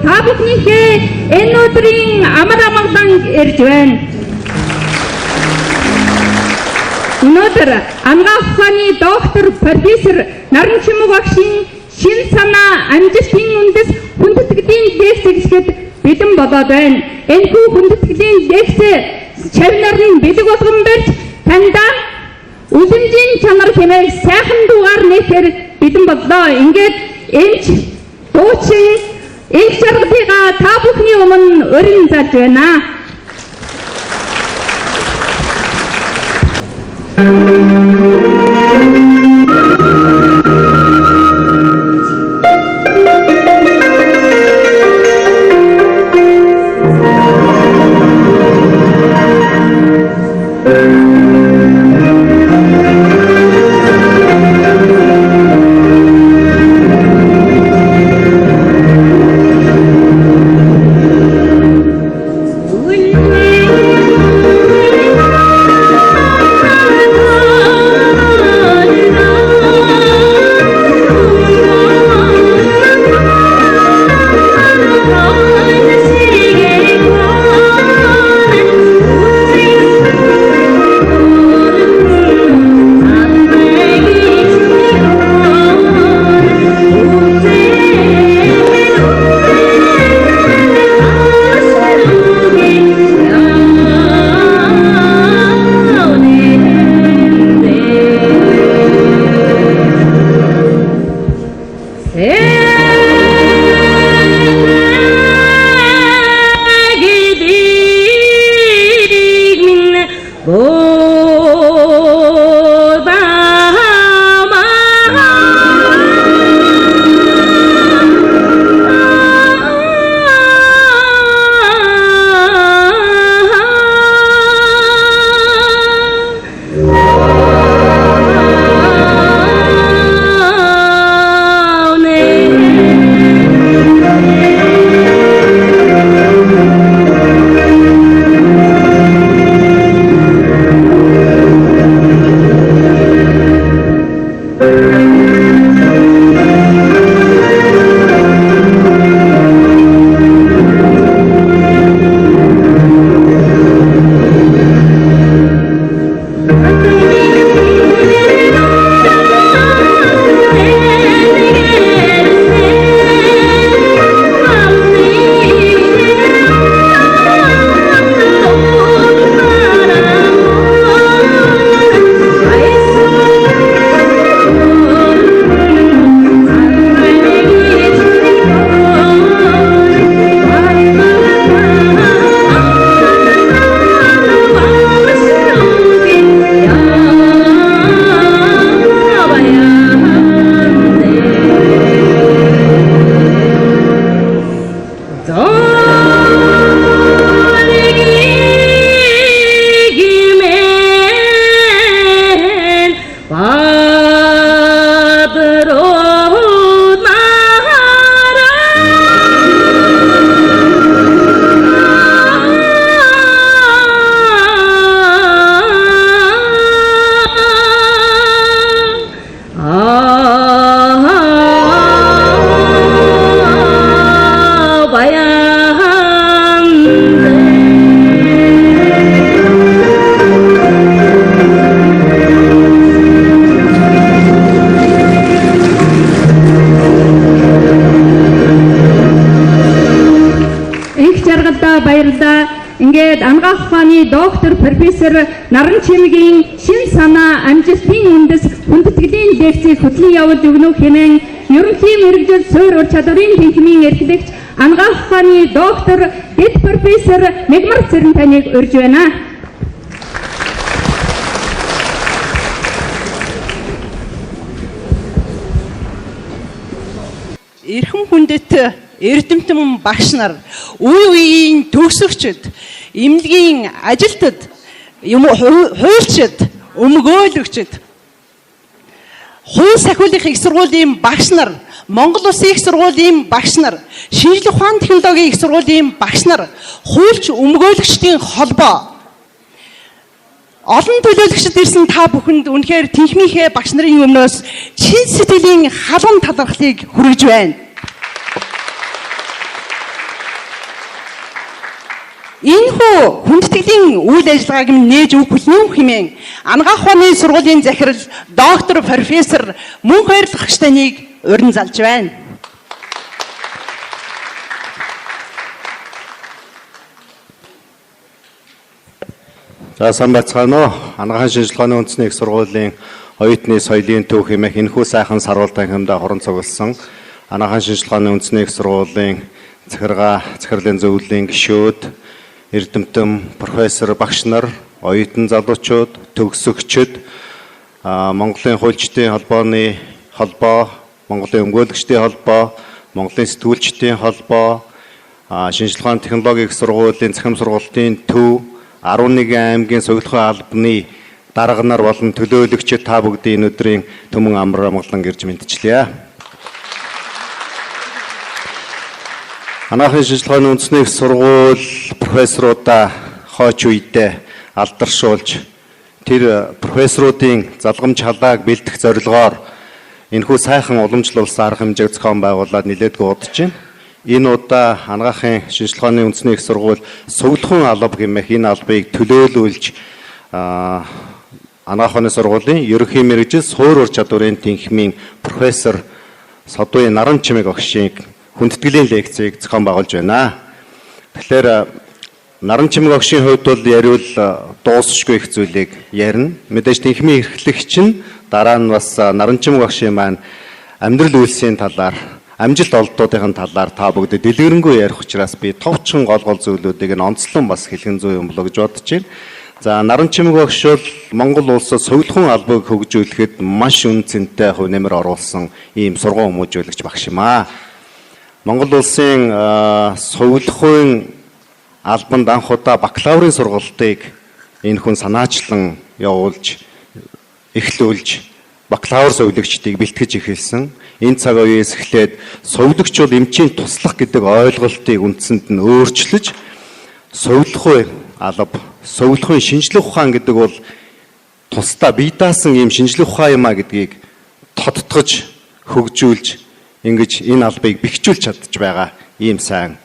Та бүхнийхээ энэ өдрийн амар амгалан ирж байна. Өнөөдөр Ангаа ухааны доктор профессор Наранчимов багшийн шин санаа амжилтын үндэс хүндэтгэлийн лекцэд бэлэн болоод байна. Энэхүү хүндэтгэлийн лекц чавнаар нь бэлэг болгон барьж таньда үлэмжийн чанар хэмээх сайхан дугаар нээхээр бэлэн боллоо. Ингээд эмч дуучин их жаргалтыгаа та бүхний өмнө өрн залж байна. Ингээд Ангаа ухааны доктор профессор Наранчимовгийн шин санаа амжилтын үндэс хүндэтгэлийн лекцийг хөтлөн явуулж өгнө хэмээн ерөнхий мэргэжил суурь ур чадварын тэнхимийн эрхлэгч Ангаа ухааны доктор дэд профессор Мегмар Цэрэнтаныг урьж байна. Эрхэм хүндэт эрдэмтэн багш нар, үе үеийн төгсөгчд, эмнэлгийн ажилтнууд, хуульчид, өмгөөлөгчд Хувь сахиулах их сургуулийн багш нар, Монгол Улсын их сургуулийн багш нар, шинжлэх ухааны технологийн их сургуулийн багш нар, хуульч өмгөөлөгчдийн холбоо, олон төлөөлөгчд ирсэн та бүхэнд үнэхээр тэнхмийнхээ багш нарын өмнөөс чин сэтгэлийн халуун талархлыг хүргэж байна. Энэхүү хүндэтгэлийн үйл ажиллагааг минь нээж өгөх хүлээн хэмээн анагаах ухааны сургуулийн захирал доктор профессор мөн баярлах штаныг урин залж байна. За сайн байцгаана уу. Анагаахын шинжилгээ ухааны үндэсний их сургуулийн оюутны соёлын төв хэмээх энэхүү сайхан саруултын хэмдэ хорон цугласан анагаахын шинжилгээ ухааны үндэсний их сургуулийн захирлын зөвлөлийн гишүүд, эрдэмтэн, профессор, багш нар, оюутан залуучууд, төгсөгчид, Монголын хуульчдын холбооны холбоо, Монголын өмгөөлөгчдийн холбоо, Монголын сэтгүүлчдийн холбоо, шинжилгээ ухааны технологийн их сургуулийн захирам сургалтын төв, 11 аймгийн соёлын албаны дарга нар болон төлөөлөгчид та бүгдийн энэ өдрийн төмөн амар амгалан гэрж мэдчлээ. Анагаахын шинжилгээ ухааны үндэсний их сургууль профессоруудаа хойч үедээ алдаршуулж тэр профессоруудын залгамж халааг бэлдэх зорилгоор энэхүү сайхан уламжлуулсан арга хэмжээг зохион байгуулад нэлээдгүй удаж байна. Энэ удаа анагаахын шинжилгээ ухааны үндэсний их сургууль Сувлахын алба гэмэх энэ албыг төлөөлүүлж анагаах ухааны сургуулийн ерөнхий мэргэжил суур ур чадварын тэнхимийн профессор Содуй Наранчимэг багшийн хүндэтгэлийн лекцийг зохион байгуулж байна. Тэгэхээр Наранчимэг багшийн хувьд бол яриул дуусшгүй их зүйлийг ярина. Мэдээж тэнхимийн эрхлэгч нь дараа нь бас Наранчимэг багшийн маань амьдрал үйлсийн талаар, амжилт олдуудын талаар та бүгд дэлгэрэнгүй ярих учраас би товчхон гол зүйлүүдийг нь онцлон бас хэлхэн зүй юм болоо гэж бодож байна. За Наранчимэг багш бол Монгол улсад соёлын албыг хөгжүүлэхэд маш үн цэнтэй хувь нэмэр оруулсан ийм сургууль хүмүүжүүлэгч багш юм аа. Монгол улсын соёлын албанд анх удаа бакалаврын сургалтыг энэ хүн санаачлан явуулж, эхлүүлж бакалавр соёлогчдыг бэлтгэж эхэлсэн. Энэ цаг үеэс эхлээд соёлогч бол эмчийн туслах гэдэг ойлголтыг үндсэнд нь өөрчилж соёлын алба, соёлын шинжлэх ухаан гэдэг бол тусдаа бие даасан ийм шинжлэх ухаан юм а гэдгийг тодтогч, хөгжүүлж ингэж энэ албыг бэхжүүлж чадж байгаа ийм сайн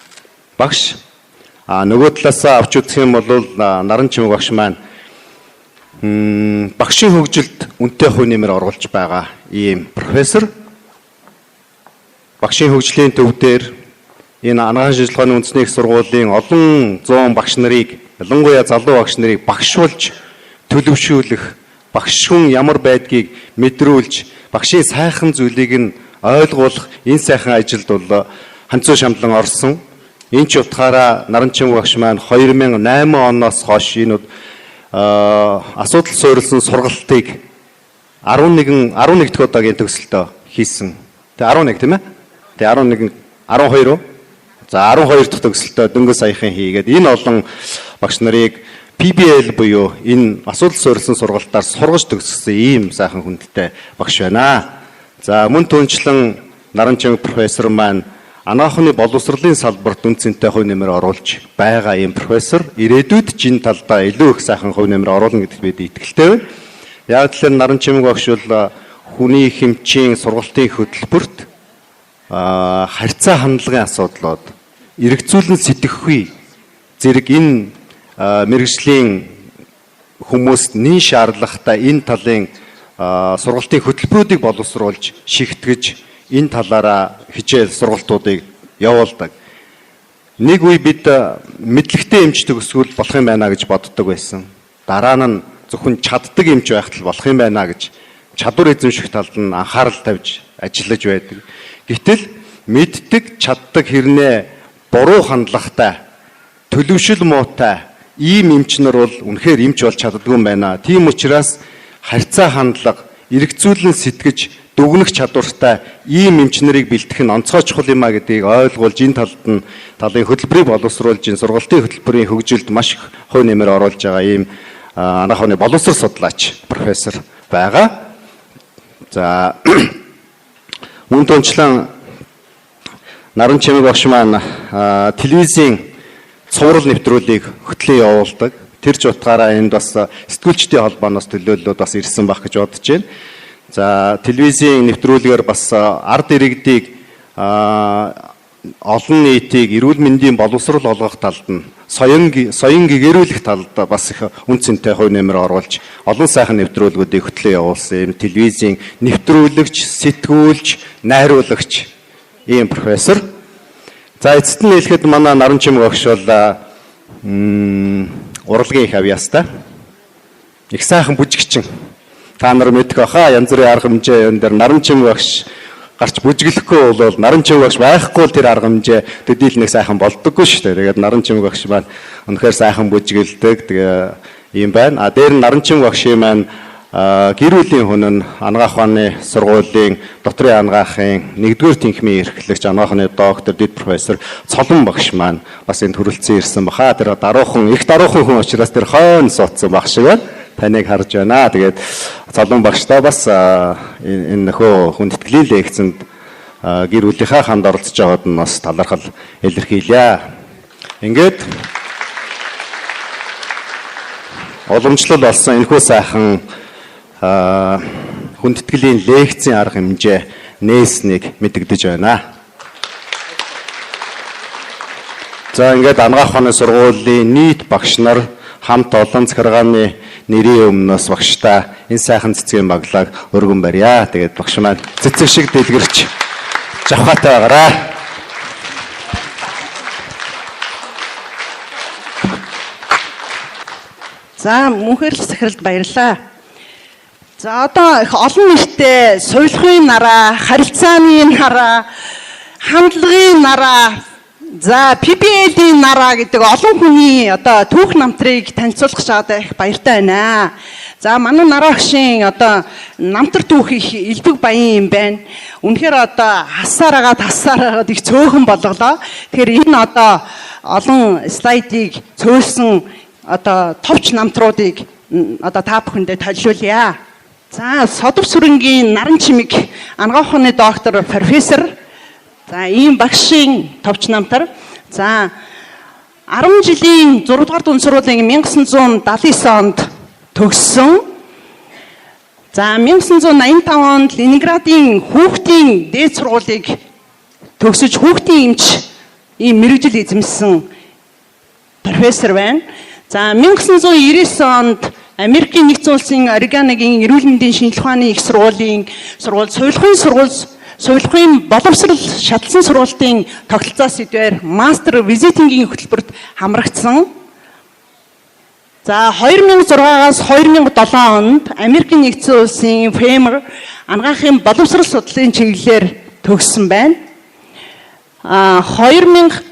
багш. Нөгөө талаасаа авч үзэх юм бол Наранчимэг багш маань багшийн хөгжилд үнэтэй хувь нэмэр оруулж байгаа ийм профессор. Багшийн хөгжлийн төв дээр энэ анагаахын шинжилгээ ухааны үндэсний их сургуулийн олон зуун багш нарыг, ялангуяа залуу багш нарыг багшуулж, төлөвшүүлэх, багш хүн ямар байдгийг мэдрүүлж, багшийн сайхан зүйлийг нь ойлгуулах энэ сайхан ажилд бол ханцуу шамдлан орсон. Энэ ч утгаараа Наранчимэг багш маань 2008 оноос хойш энэ асуудал суурилсан сургалтыг 11 дахь удаагийн төгсөлтөө хийсэн. Тэгээ 11 тийм ээ? Тэгээ 11 12 уу? За 12 дахь төгсөлтөө дөнгөж саяхан хийгээд энэ олон багш нарыг PBL буюу энэ асуудал суурилсан сургалтаар сургаж төгссөн ийм сайхан хүндтэй багш байна. За мөн түнчлэн Наранчимэг профессор маань анагаах ухааны боловсролын салбарт үн цэнтэй хувь нэмэр оруулж байгаа ийм профессор ирээдүйд энэ талдаа илүү их сайхан хувь нэмэр оруулна гэдэгт бид итгэлтэй байна. Яг тэгэхээр Наранчимэг багш бол хүний хэмжээний сургалтын хөтөлбөрт харьцаа хандлагын асуудлууд, эргцүүлэн сэтгэхгүй зэрэг энэ мэргэжлийн хүмүүст нэн шаардлагатай энэ талын сургалтын хөтөлбөрүүдийг боловсруулж, шигтгэж энэ талаараа хичээл сургалтуудыг явуулдаг. Нэг үе бид мэдлэгтэй эмч төгсгөл болох юм байна гэж боддог байсан. Дараа нь зөвхөн чаддаг эмч байхтал болох юм байна гэж чадвар эзэмших талд нь анхаарал тавьж ажиллаж байдаг. Гэтэл мэддэг, чаддаг хэрнээ буруу хандлагатай, төлөвшил муутай ийм эмч нар бол үнэхээр эмч болж чаддгүй юм байна. Тийм учраас харьцаа хандлага, эргцүүлэн сэтгэж дүгнэх чадвартай ийм эмч нарыг бэлтгэх нь онцгой чухал юм а гэдгийг ойлгуулж энэ талын хөтөлбөрийг боловсруулж энэ сургалтын хөтөлбөрийн хөгжилд маш их хувь нэмэр оруулж байгаа ийм анагаах ухааны боловсрол судлаач профессор байгаа. За мөн түнчлэн Наран Чимэг багш маань телевизийн цуврал нэвтрүүлгийг хөтлөн явуулдаг. Тэр ч утгаараа энд бас сэтгүүлчдийн холбооноос төлөөллүүд бас ирсэн байх гэж бодож байна. За телевизийн нэвтрүүлгээр бас ард иргэдийг олон нийтийг эрүүл мэндийн боловсрол олгох талд нь соён гэгэрүүлэх талд бас их үнцэнтэй хувь нэмэр оруулж олон сайхан нэвтрүүлгүүдийг хөтлөн явуулсан юм телевизийн нэвтрүүлэгч, сэтгүүлч, найруулагч ийм профессор. За эцэст нь хэлэхэд манай Наран Чимэг багш бол урлагийн их авьяастай. Их сайхан бүжигчин. Та нар мэдэх баха янз бүрийн арга хэмжээ энэ дээр Наран Чимэг багш гарч бүжиглэхгүй бол Наран Чимэг багш байхгүй л тэр арга хэмжээ төдийлнэг сайхан болдоггүй шүү дээ. Тэгээд Наран Чимэг багш маань үнэхээр сайхан бүжиглдэг. Тэгээ ийм байна. Дээр нь Наран Чимэг багшийн маань гэр бүлийн хүн нь анагаах ухааны сургуулийн докторийн анагаахын 1-р тэнхимийн эрхлэгч анагаах ухааны доктор дэд профессор Цолон багш маань бас энд хүрэлцэн ирсэн баха. Тэр даруухан хүн учраас тэр хойно суудсан багш шиг байна. Таныг харж байна. Тэгээд Цолон багштай бас энэ нөхөө хүндэтгэлийн лекцэнд гэр бүлийнхаа хамт оролцож байгаад нь бас талархал илэрхийлье. Ингээд уламжлал болсон энэхүү сайхан хүндэтгэлийн лекцийн арга хэмжээ нээснийг мэдэгдэж байна. За ингээд анагаах ухааны сургуулийн нийт багш нар хамт олон захиргааны нэрийн өмнөөс багштай энэ сайхан цэцгийн баглааг өргөн барья. Тэгээд багш маань цэцэг шиг дэлгэрч жавхаатай байгаарай. За мөнхөр захиралд баярлалаа. За одоо их олон нийтэд сувилахын нараа, харилцааны нараа, хандлагын нараа, за PPL-ийн нараа гэдэг олон хүний одоо түүх намтрыг танилцуулах чагаад их баяртай байна. За манай нараа агшийн одоо намтар түүх их элбэг баян юм байна. Үнэхээр одоо хасаараад их цөөхөн болголоо. Тэгэхээр энэ одоо олон слайдыг цөөлсөн одоо товч намтруудыг одоо та бүхэндээ толиулъя. За Содов сүрэнгийн Наран Чимэг анагаах ухааны доктор профессор. За ийм багшийн товч намтар. За 10 жилийн 6 дугаар дунд сургуулийн 1979 онд төгссөн. За 1985 онд Ленинградын хүүхдийн дээд сургуулийг төгсөж хүүхдийн эмч ийм мэргэжил эзэмсэн профессор байна. За 1999 онд Америкийн нэгдсэн улсын Орегоногийн эрүүл мэндийн шинжилгээ ухааны их сургуулийн сувилахын боловсрол шатлсан сургуулийн тогтолцоо сэдвээр мастер визитингийн хөтөлбөрт хамрагдсан. За 2006-аас 2007 онд Америкийн нэгдсэн улсын Фемер анагаахын боловсрол судлалын чиглэлээр төгссөн байна. 2010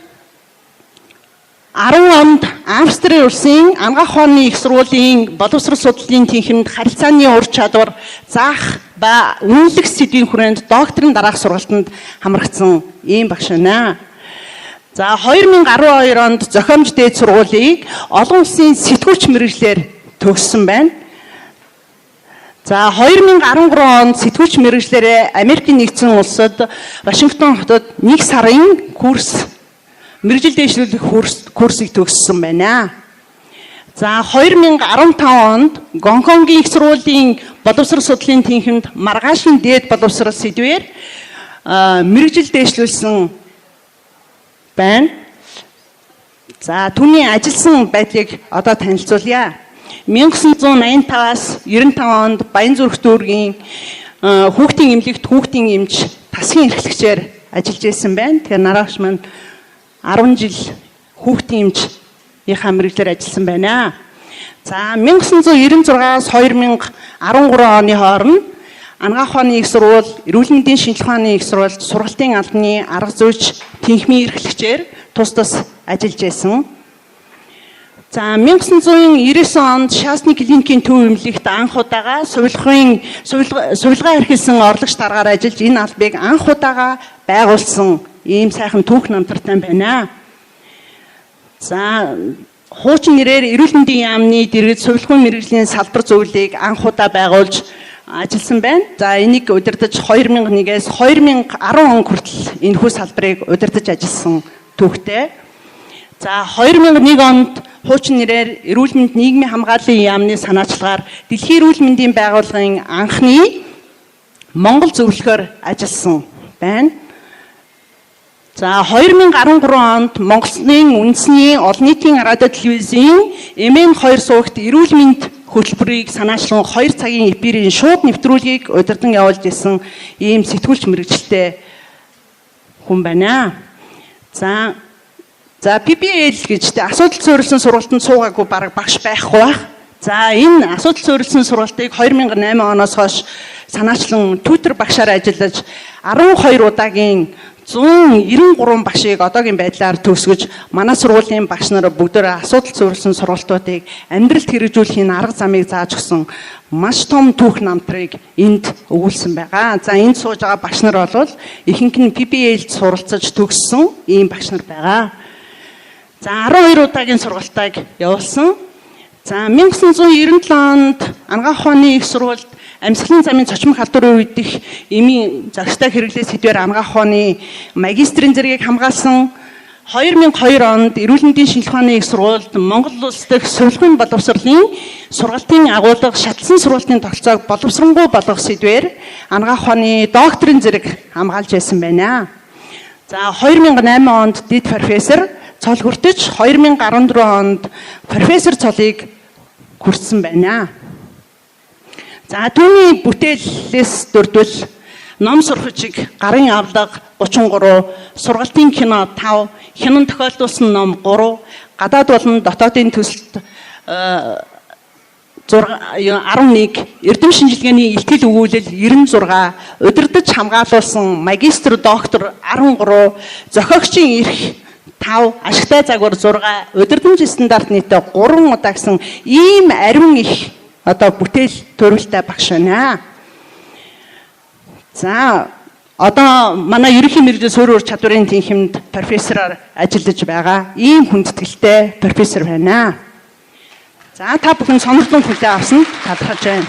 онд Австрийн улсын анагаах ухааны их сургуулийн боловсрол судлалын тэнхимд харилцааны ур чадвар заах ба үнэлэх сэдвийн хүрээнд докторийн дараах сургалтанд хамрагдсан ийм багш байна. За 2012 онд зохиомж дээд сургуулийг олон улсын сэтгүүлч мэргэжлэр төгссөн байна. За 2013 онд сэтгүүлч мэргэжлэрээ Америкийн нэгдсэн улсад Вашингтон хотод 1 сарын курс мэргэжил дэвшлүүлэх курсыг төгссөн байна. За 2015 онд Гонконгийн их сургуулийн боловсрол судлалын тэнхимд маргаашийн дээд боловсрол сэдвээр мэргэжил дэвшлүүлсэн байна. За түүний ажилласан байдлыг одоо танилцуулъя. 1985-аас 95 онд Баянзүрх дүүргийн хүүхдийн эмнэлэгт хүүхдийн эмч тасгийн эрхлэгчээр ажиллаж байсан байна. Тэгэхээр нараагч маань 10 жил хүүхдийн эмчийнхаа мэргэжлэр ажилласан байна. За 1996-аас 2013 оны хооронд анагаах ухааны их сургууль, эрүүл мэндийн шинжилгээ ухааны их сургуульд сургалтын албаны арга зүйч тэнхимийн эрхлэгчээр тус ажиллаж байсан. За 1999 онд Шаасны клиникийн төв эмнэлэгт анх удаага сувилгаа эрхэлсэн орлогч даргаар ажиллаж энэ албыг анх удаага байгуулсан ийм сайхан түүх намтартай байна. За хуучин нэрээр эрүүл мэндийн яамны дэргэд сувилахын мэргэжлийн салбар зөвлөлийг анх удаа байгуулж ажилласан байна. За энийг удирдах 2001-ээс 2010 он хүртэл энэхүү салбарыг удирдах ажилласан түүхтэй. За 2001 онд хуучин нэрээр эрүүл мэнд нийгмийн хамгааллын яамны санаачлагаар Дэлхийн эрүүл мэндийн байгууллагын анхны Монгол зөвлөхөөр ажилласан байна. За 2013 онд Монголын үндэсний олон нийтийн радио телевизийн MN2 суугт эрүүл мэнд хөтөлбөрийг санаачлан 2 цагийн эфирийн шууд нэвтрүүлгийг удирдан явуулж исэн ийм сэтгүүлч мэргэжилтэй хүн байна. За PPL гэж асуудал суурилсан сургалтанд суугаагүй бараг багш байхгүй байх. За энэ асуудал суурилсан сургалтыг 2008 оноос хойш санаачлан Twitter багшаар ажиллаж 12 удаагийн 193 багшийг одоогийн байдлаар төгсгөж манай сургуулийн багш нар бүгдөө асуудал суурилсан сургалтуудыг амьдралд хэрэгжүүлэхийн арга замыг зааж өгсөн маш том түүх намтрыг энд өгүүлсэн байгаа. За энд сууж байгаа багш нар бол ихэнх нь PPL-д суралцаж төгссөн ийм багш нар байгаа. За 12 удаагийн сургалтыг явуулсан. За 1997 онд Анагаах ухааны их сургуульд амьсгалын замын цочмог халдварын үед их эмийн загштай хэрэглээ сэдвээр Анагаах ухааны магистрийн зэргийг хамгаалсан. 2002 онд эрүүл мэндийн шинжилгээ ухааны их сургуульд Монгол улс дахь сургалтын боловсролын сургалтын агуулга шатлсан сургалтын тогтолцоог боловсронгуй болгох сэдвээр Анагаах ухааны докторийн зэрэг хамгаалж байсан байна. За 2008 онд дэд профессор цол хүртэж 2014 онд профессор цолыг хүртсэн байна. За түүний бүтээлээс дурдвал ном сурхичиг, гарын авлага 33, сургалтын кино 5, хянан тохиолдуулсан ном 3, гадаад болон дотоодын төсөлд 11, эрдэм шинжилгээний ихтгэл өгүүлэл 96, удирдах хамгаалуулсан магистр доктор 13, зохиогчийн эрх 5, ашигтай загвар 6, удирдамж стандарт нийтээ 3 удаа гэсэн ийм ариун их бүтээл төрөлтэй багш байна. За одоо манай ерөнхий мэргэжил суурь ур чадварын тэнхимд профессороор ажиллаж байгаа ийм хүндэтгэлтэй профессор байна. За та бүхэн сонирхолтой хүлээ авсан талархаж байна.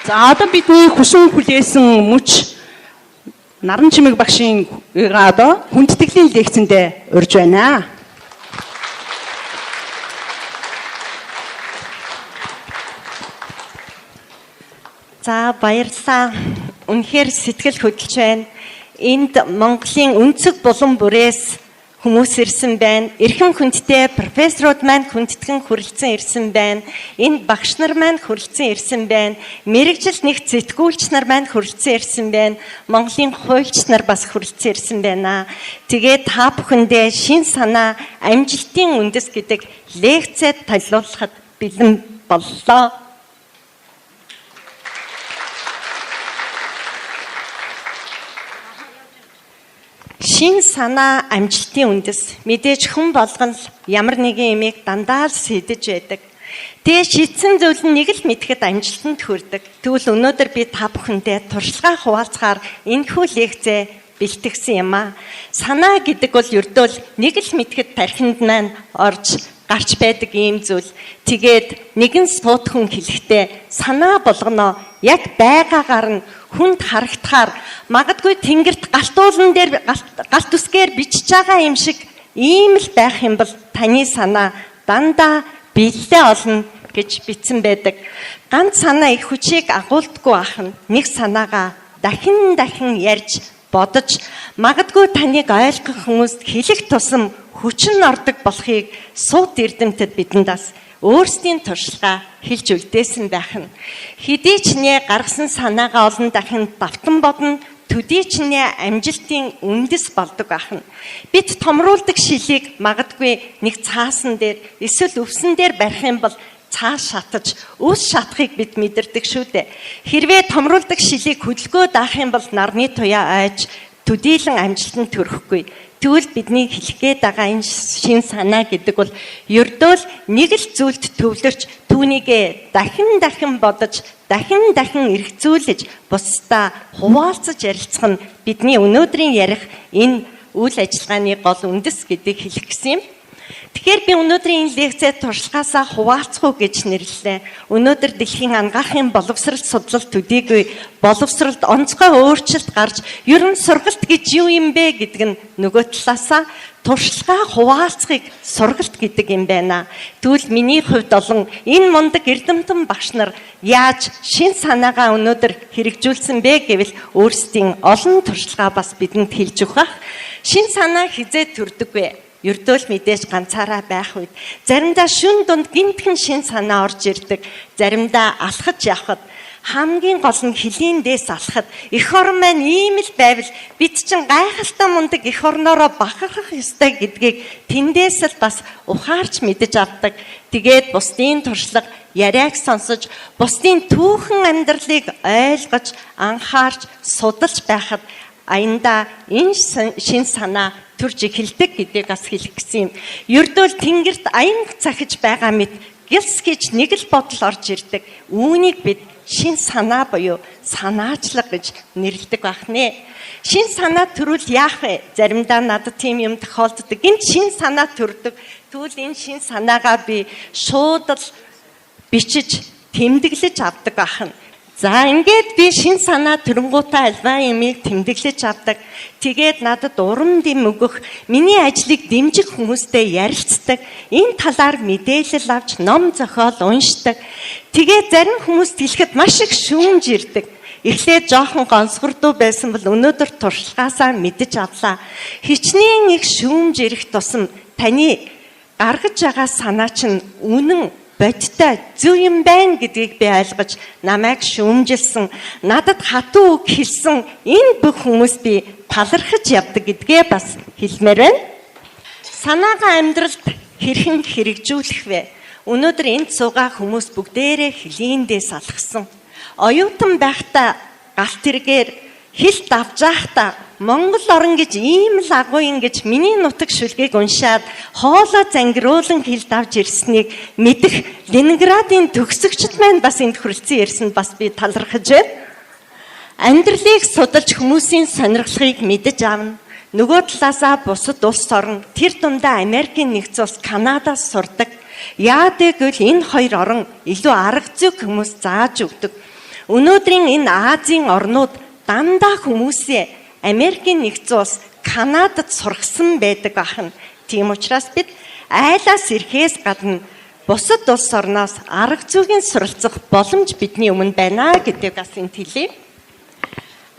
За одоо бидний хүсэн хүлээсэн мөч Наран Чимэг багшийн одоо хүндэтгэлийн лекцэндээ урьж байна. За баярлалаа. Үнэхээр сэтгэл хөдлөж байна. Энд Монголын өнцөг булан бүрээс хүмүүс ирсэн байна. Эрхэм хүндтэй профессорууд маань хүндэтгэн хүрэлцэн ирсэн байна. Энд багш нар маань хүрэлцэн ирсэн байна. Мэргэжил нэгт сэтгүүлч нар маань хүрэлцэн ирсэн байна. Монголын хуульч нар бас хүрэлцэн ирсэн байна. Тэгээд та бүхэндээ шин санаа амжилтын үндэс гэдэг лекцэд талуулахад бэлэн боллоо. Шин санаа амжилтын үндэс. Мэдээж хүн болгон ямар нэгэн юмыг дандаа л сэдэж байдаг. Тэгээ шийдсэн зүйл нь нэг л мэдхэд амжилтанд хүрдэг. Тэгвэл өнөөдөр би та бүхэндээ туршлагаа хуваалцахаар энэхүү лекцээ бэлтгэсэн юм аа. Санаа гэдэг бол ердөө нэг л мэдхэд тархинд маань орж гарч байдаг ийм зүйл. Тэгээд нэгэн сууд хүн хэлэхдээ санаа болгоно яг байгаагаар нь хүнд харагдахаар магадгүй тэнгэрт галтуулан дээр галт үсгээр бичиж байгаа юм шиг ийм л байх юм бол таны санаа дандаа биелэлээ олно гэж бичсэн байдаг. Ганц санаа их хүчийг агуулдаггүй ахна. Нэг санаагаа дахин ярьж бодож магадгүй таныг ойлгох хүмүүст хэлэх тусам хүчин ордог болохыг сууд эрдэмтэд бидэндээс өөрсдийн туршлагаа хэлж үлдээсэн байх нь. Хэдий ч нэ гаргасан санаагаа олон дахин давтан бодно, төдий ч нэ амжилтын үндэс болдог байх нь. Бид томруулдаг шилийг магадгүй нэг цаасан дээр эсвэл өвсөн дээр барих юм бол цааш шатаж, ус шатахыг бид мэдэрдэг шүү дээ. Хэрвээ томруулдаг шилийг хөдөлгөө даах юм бол нарны туяа айж төдийлөн амжилтанд хүрэхгүй. Тэгвэл бидний хэлгээд байгаа энэ шин санаа гэдэг бол ердөө л нэг л зүйлд төвлөрч түүнийгээ дахин бодож, дахин эргцүүлж, бусдаа хуваалцаж ярилцах нь бидний өнөөдрийн ярих энэ үйл ажиллагааны гол үндэс гэдгийг хэлэх гэсэн юм. Тэгэхээр би өнөөдрийн энэ лекцэд туршлагаасаа хуваалцах уу гэж нэрлэлээ. Өнөөдөр дэлхийн анагаахын боловсрол судлал төдийгүй боловсролд онцгой өөрчлөлт гарч ер нь сургалт гэж юу юм бэ гэдэг нь нөгөө талаасаа туршлагаа хуваалцахыг сургалт гэдэг юм байна. Тэгвэл миний хувьд болон энэ мундаг эрдэмтэн багш нар яаж шин санаагаа өнөөдөр хэрэгжүүлсэн бэ гэвэл өөрсдийн олон туршлагаа бас бидэнд хэлж өгөх. Шин санаа хизээ төрдөг вэ? Ердөөл мэдээж ганцаараа байх үед заримдаа шүн дунд гинтхэн шин санаа орж ирдэг. Заримдаа алхаж явхад хамгийн гол нь хөлийн дээс алхахад эх орн маань ийм л байвал бид чинь гайхалтай мундаг эх орноороо бахархах ёстой гэдгийг тэндээс л бас ухаарч мэдэж авдаг. Тэгээд бусдын туршлага яриаг сонсож, бусдын түүхэн амьдралыг ойлгож, анхаарч, судалж байхад аянда энэ шин санаа төрж эхэлдэг гэдгийг бас хэлэх гэсэн юм. Ердөөл тэнгэрт аянга цахиж байгаа мэт гялс гэж нэг л бодол орж ирдэг. Үүнийг бид шин санаа буюу санаачлага гэж нэрлэдэг байна. Шин санаа төрүүл яах вэ? Заримдаа надад тийм юм тохиолддог. Гинт шин санаа төрдөг. Тэгвэл энэ шин санаагаа би шууд л бичиж тэмдэглэж авдаг байна. За ингээд би шин санаа төрөнгүүтээ альва юмыг тэмдэглэж авдаг. Тэгээд надад урам дэм өгөх, миний ажлыг дэмжих хүмүүстэй ярилцдаг. Энэ талаар мэдээлэл авч ном зохиол уншдаг. Тэгээд зарим хүмүүст хэлэхэд маш их шүүмж ирдэг. Эхлээд жоохон гонсгордуу байсан бол өнөөдөр туршлагаасаа мэдэж авлаа. Хичнээн их шүүмж ирэх тусам таны гаргаж байгаа санаа чинь үнэн бодтой зөв юм байна гэдгийг би ойлгож намайг шүүмжилсэн, надад хатуу үг хэлсэн энэ бүх хүмүүс би талархаж явдаг гэдгээ бас хэлмээр байна. Санаагаа амьдралд хэрхэн хэрэгжүүлэх вэ? Өнөөдөр энд суугаа хүмүүс бүгдээрээ хилээндээс алхсан. Оюутан байхдаа галт тэргээр хилт авч байхдаа Монгол орн гэж ийм л агуу ингэж миний нутаг шүлгийг уншаад хоолоо зангируулан хилд авч ирснийг мэдэх Ленинградын төгсөгчд маань бас энд хүрэлцэн ирсэнд бас би талархаж байна. Амьдралыг судалж хүмүүсийн сонирхлыг мэдэж авна. Нөгөө талаасаа бусад улс орн тэр дундаа Америкийн нэгдсэн улс Канадаас сурдаг. Яадаг гэвэл энэ хоёр орн илүү арга зүйг хүмүүс зааж өгдөг. Өнөөдрийн энэ Азийн орнууд дандаа хүмүүсээ Америкийн нэгдсэн улс Канадад сургасан байдаг ахна. Тийм учраас бид айлаас ирэхээс гадна бусад улс орноос арга зүйн суралцах боломж бидний өмнө байна гэдэг бас энд хэлье.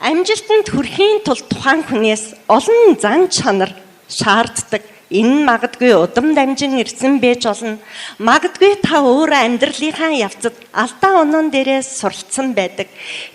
Амжилтанд хүрэхийн тулд тухайн хүнээс олон зан чанар шаарддаг. Энэ магадгүй удам дамжин ирсэн байж болно. Магадгүй та өөрөө амьдралынхаа явцад алдаа онон дээрээ суралцсан байдаг.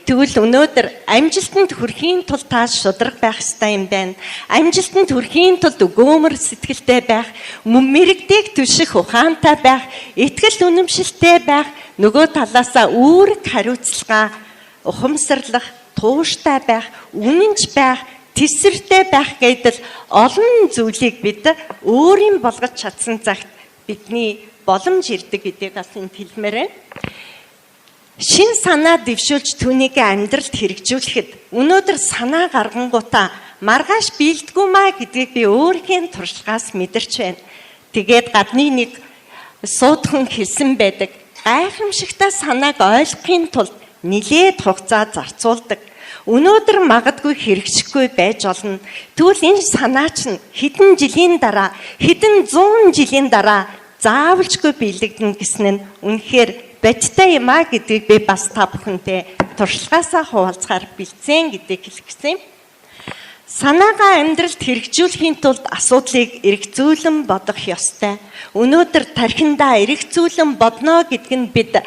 Тэгвэл өнөөдөр амжилтанд хүрэхийн тулд та шударга байх ёстой юм байна. Амжилтанд хүрэхийн тулд өгөөмөр сэтгэлтэй байх, мэрэгдэг түших ухаантай байх, итгэл үнэмшилтэй байх, нөгөө талаасаа үүрэг хариуцлага, ухамсарлах, тууштай байх, үнэнч байх, тэсвэртэй байх гэдэг олон зүйлийг бид өөрийн болгож чадсан цагт бидний боломж ирдэг гэдгийг бас энд хэлмээр байна. Шин санаа дэвшүүлж түүнийг амьдралд хэрэгжүүлэхэд өнөөдөр санаа гаргангуудаа маргааш биелдэггүй маа гэдгийг би өөрхийн туршлагаас мэдэрч байна. Тэгээд гадны нэг суудхан хэлсэн байдаг. Гайхамшигтай санааг ойлгохын тулд нэлээд хугацаа зарцуулдаг. Өнөөдөр магадгүй хэрэгжихгүй байж олно. Тэгвэл энэ санаа чинь хэдэн жилийн дараа, хэдэн зуун жилийн дараа заавалжгүй биелэгдэнэ гэсэн нь үнэхээр бодтой юм а гэдгийг би бас та бүхэнтэй туршлагаасаа хуваалцахаар бэлдсэн гэдгийг хэлэх гэсэн юм. Санаагаа амьдралд хэрэгжүүлэхийн тулд асуудлыг эргцүүлэн бодох ёстой. Өнөөдөр тархиндаа эргцүүлэн бодно гэдг нь бид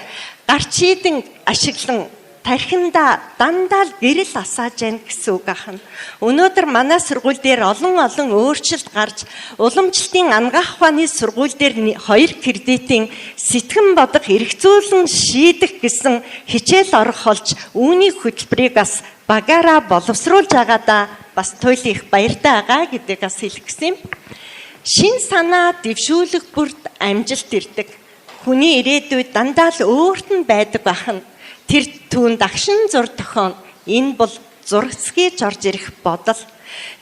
гарч идэн ашиглан тархиндаа дандаа л гэрэл асааж яах гэсэн үг ахна. Өнөөдөр манай сургууль дээр олон өөрчлөлт гарч уламжлалтын анагаах ухааны сургууль дээр 2 кредитийн сэтгэн бодох эргцүүлэн шийдэх гэсэн хичээл орох болж үүний хөтөлбөрийг бас багаараа боловсруулж байгаадаа бас туйлын их баяртай байгаа гэдгийг бас хэлэх гэсэн юм. Шин санаа дэвшүүлэх бүрд амжилт ирдэг. Хүний ирээдүйд дандаа л өөрт нь байдаг ахна. Тэр түүнд агшин зур тохион энэ бол зурцгийж орж ирэх бодол.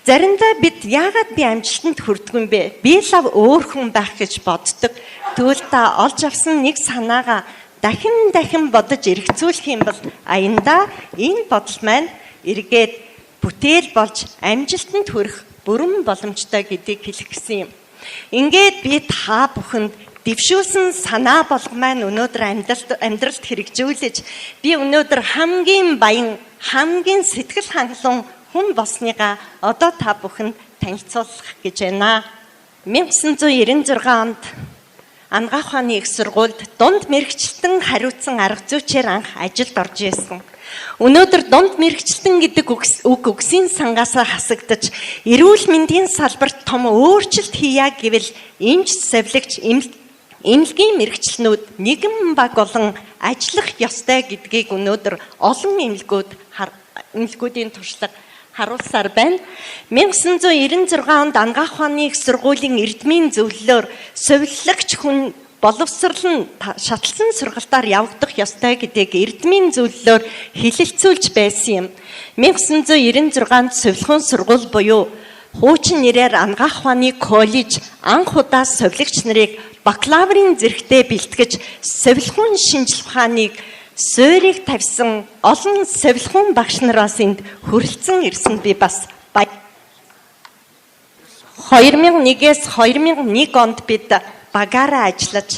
Заримдаа бид яагаад би амжилтанд хүрдэг юм бэ? Би лав өөр хүн байх гэж боддог. Тэгвэл та олж авсан нэг санаагаа дахин бодож эргэцүүлэх юм бол аяндаа энэ бодол маань эргээд бүтээл болж амжилтанд хүрэх бүрэн боломжтой гэдгийг хэлэх гэсэн юм. Ингээд би та бүхэнд дэвшүүлсэн санаа болго маань өнөөдөр амьдралд хэрэгжүүлж би өнөөдөр хамгийн баян, хамгийн сэтгэл хангалуун хүн болсныгаа одоо та бүхэнд танилцуулах гэж байна. 1996 онд Анагаах ухааны их сургуульд дунд мэргэжилтэн хариуцсан арга зүйчээр анх ажилд орж ирсэн. Өнөөдөр дунд мэргэжилтэн гэдэг үг үгсийн сангаас хасагдаж эрүүл мэндийн салбарт том өөрчлөлт хийя гэвэл эмч, сувилагч, эмнэлгийн мэргэжилтнүүд нэгэн баг болон ажиллах ёстой гэдгийг өнөөдөр олон эмнэлгүүдийн туршлага харуулсаар байна. 1996 онд Анагаах ухааны их сургуулийн эрдмийн зөвлөлөөр сувилагч хүн боловсрол нь шатлсан сургалтаар явагдах ёстой гэдгийг эрдмийн зөвлөлөөр хэлэлцүүлж байсан юм. 1996-нд сувилахын сургууль буюу хуучин нэрээр Анагаах ухааны коллеж анх удаа сувилагч нарыг бакалаврын зэрэгтээ бэлтгэж сувилахын шинжилгээ ухааныг суурийг тавьсан олон сувилахын багш нараас энд хүрэлцэн ирсэнд би бас 2001-ээс 2001 онд бид багаараа ажиллаж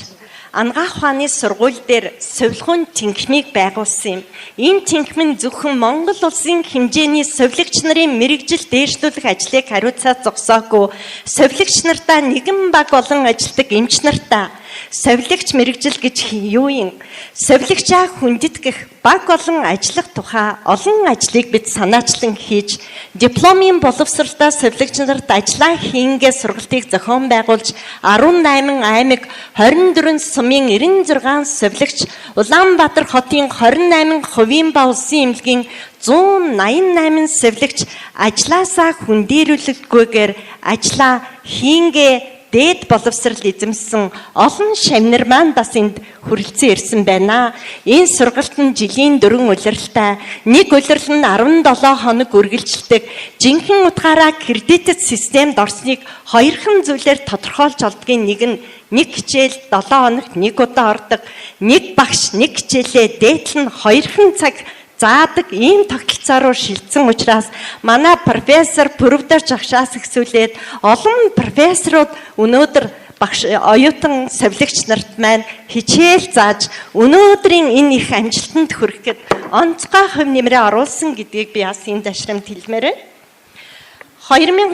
Анагаах ухааны сургууль дээр сувилахын тэнхимийг байгуулсан юм. Энэ тэнхим нь зөвхөн Монгол улсын хэмжээний сувилагч нарын мэрэгжил дээшлүүлэх ажлыг хариуцаа зогсоогүй, сувилагч нартаа нэгэн баг болон ажилдаг эмч нартаа сувилагч мэрэгжил гэж юу юм? Сувилагчаа хүндэтгэх баг болон ажиллах тухай олон ажлыг бид санаачлан хийж, дипломын боловсролтой сувилагч нарт ажиллаа хийнгээ сургалтыг зохион байгуулж 18 аймаг 24 сумын 96 сувилагч, Улаанбаатар хотын 28 хувийн ба улсын эмнэлгийн 188 сувилагч ажилласаа хүндээрүүлэлгүйгээр ажиллаа хийнгээ дээд боловсрал эзэмсэн олон шавнар маань бас энд хүрэлцэн ирсэн байна. Энэ сургалт нь жилийн 4 улиралтай, нэг улирал нь 17 хоног үргэлжилдэг, жинхэнэ утгаараа кредитт системд орсныг хоёрхан зүйлээр тодорхойлж олдгийн нэг нь нэг хичээл 7 хоногт нэг удаа ордог, нэг багш нэг хичээлээ дээдл нь хоёрхан цаг заадаг ийм тогтолцоо руу шилжсэн учраас манай профессор Пүрвдэрч агшаас ихсүүлээд олон профессорууд өнөөдөр багш оюутан сувилагч нарт маань хичээл зааж өнөөдрийн энэ их амжилтанд хүрэхэд онцгой хувь нэмрээ оруулсан гэдгийг би бас энэ зашрамд хэлмээр байна.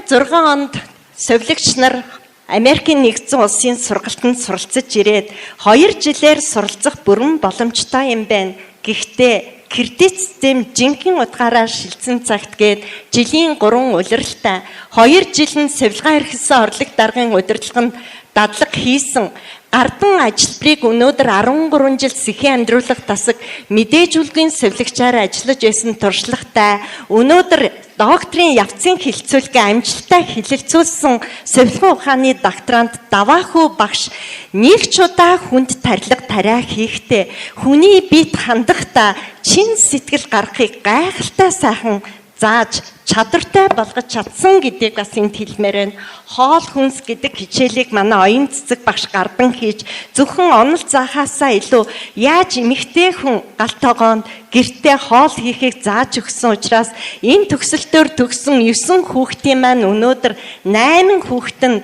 2006 онд сувилагч нар Америкийн нэгдсэн улсын сургалтанд суралцж ирээд 2 жилээр суралцах бүрэн боломжтой юм байна. Гэхдээ кредит систем жинхэнэ утгаараа шилжсэн цагт гээд жилийн 3 улиралтай 2 жил нь сувилгаа эрхэлсэн орлог даргын удирдлаганд дадлаг хийсэн гардан ажилбарыг өнөөдөр 13 жил сэхийн амьдруулах тасаг мэдээж үлгийн сувилагчаар ажиллаж байсан туршлагатай өнөөдөр докторийн явцын хилцүүлгээ амжилттай хэлэлцүүлсэн сувилахын ухааны докторант Даваахүү багш нэг ч удаа хүнд тарилга тариа хийхдээ хүний биед хандахдаа чин сэтгэл гаргахыг гайхалтай сайхан зааж чадвартай болгож чадсан гэдгийг бас энд хэлмээр байна. Хоол хүнс гэдэг хичээлийг манай оюун цэцэг багш гардан хийж зөвхөн онол заахаасаа илүү яаж эмэгтэй хүн галт тогоонд гэртээ хоол хийхийг зааж өгсөн учраас энэ төгсөлтөөр төгсөн 9 хүүхдийн маань өнөөдөр 8 хүүхэд нь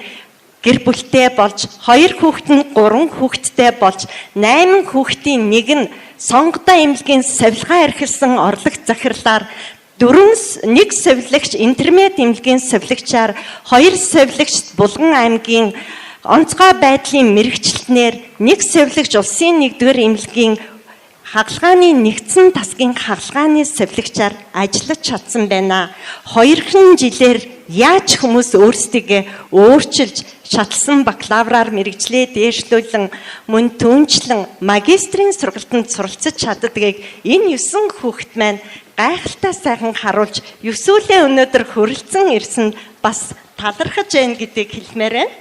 гэр бүлтэй болж 2 хүүхэд нь 3 хүүхэдтэй болж 8 хүүхдийн нэг нь сонгодоо эмнэлгийн сувилгаа эрхэлсэн орлого захирлаар 1 сувилагч интернет эмнэлгийн сувилагчаар 2 сувилагч Булган аймгийн онцгой байдлын мэрэгчлэнээр 1 сувилагч улсын 1-р эмнэлгийн хагалгааны нэгдсэн тасгийн хагалгааны сувилагчаар ажиллаж чадсан байна. 2 жилээр яаж хүмүүс өөрсдийгөө өөрчилж шатлсан бакалавраар мэрэгжлээ дээшлүүлэн мөн түнчлэн магистрийн сургалтанд суралцж чаддгийг энэ 9 хүүхэд маань гайхалтай сайхан харуулж ёсүүлээ өнөөдөр хүрэлцэн ирсэнд бас талархаж байна гэдгийг хэлмээр байна.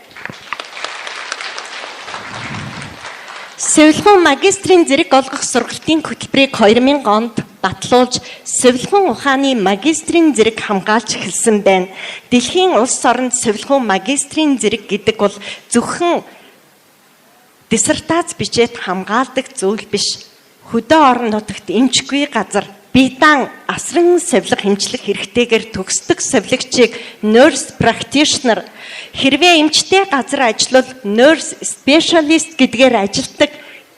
Сувилахын магистрийн зэрэг олгох сургалтын хөтөлбөрийг 2000 онд батлуулж совилгын ухааны магистрийн зэрэг хамгаалж эхэлсэн байна. Дэлхийн улс оронд совилгын магистрийн зэрэг гэдэг бол зөвхөн диссертац бичээд хамгаалдаг зүйл биш. Хөдөө орон нутагт эмчгүй газар биедан асран совилго хэмжлэх хэрэгтэйгээр төгсдөг совилгчийг nurse practitioner, хэрвээ эмчтэй газар ажиллавал nurse specialist гэдгээр ажилтдаг.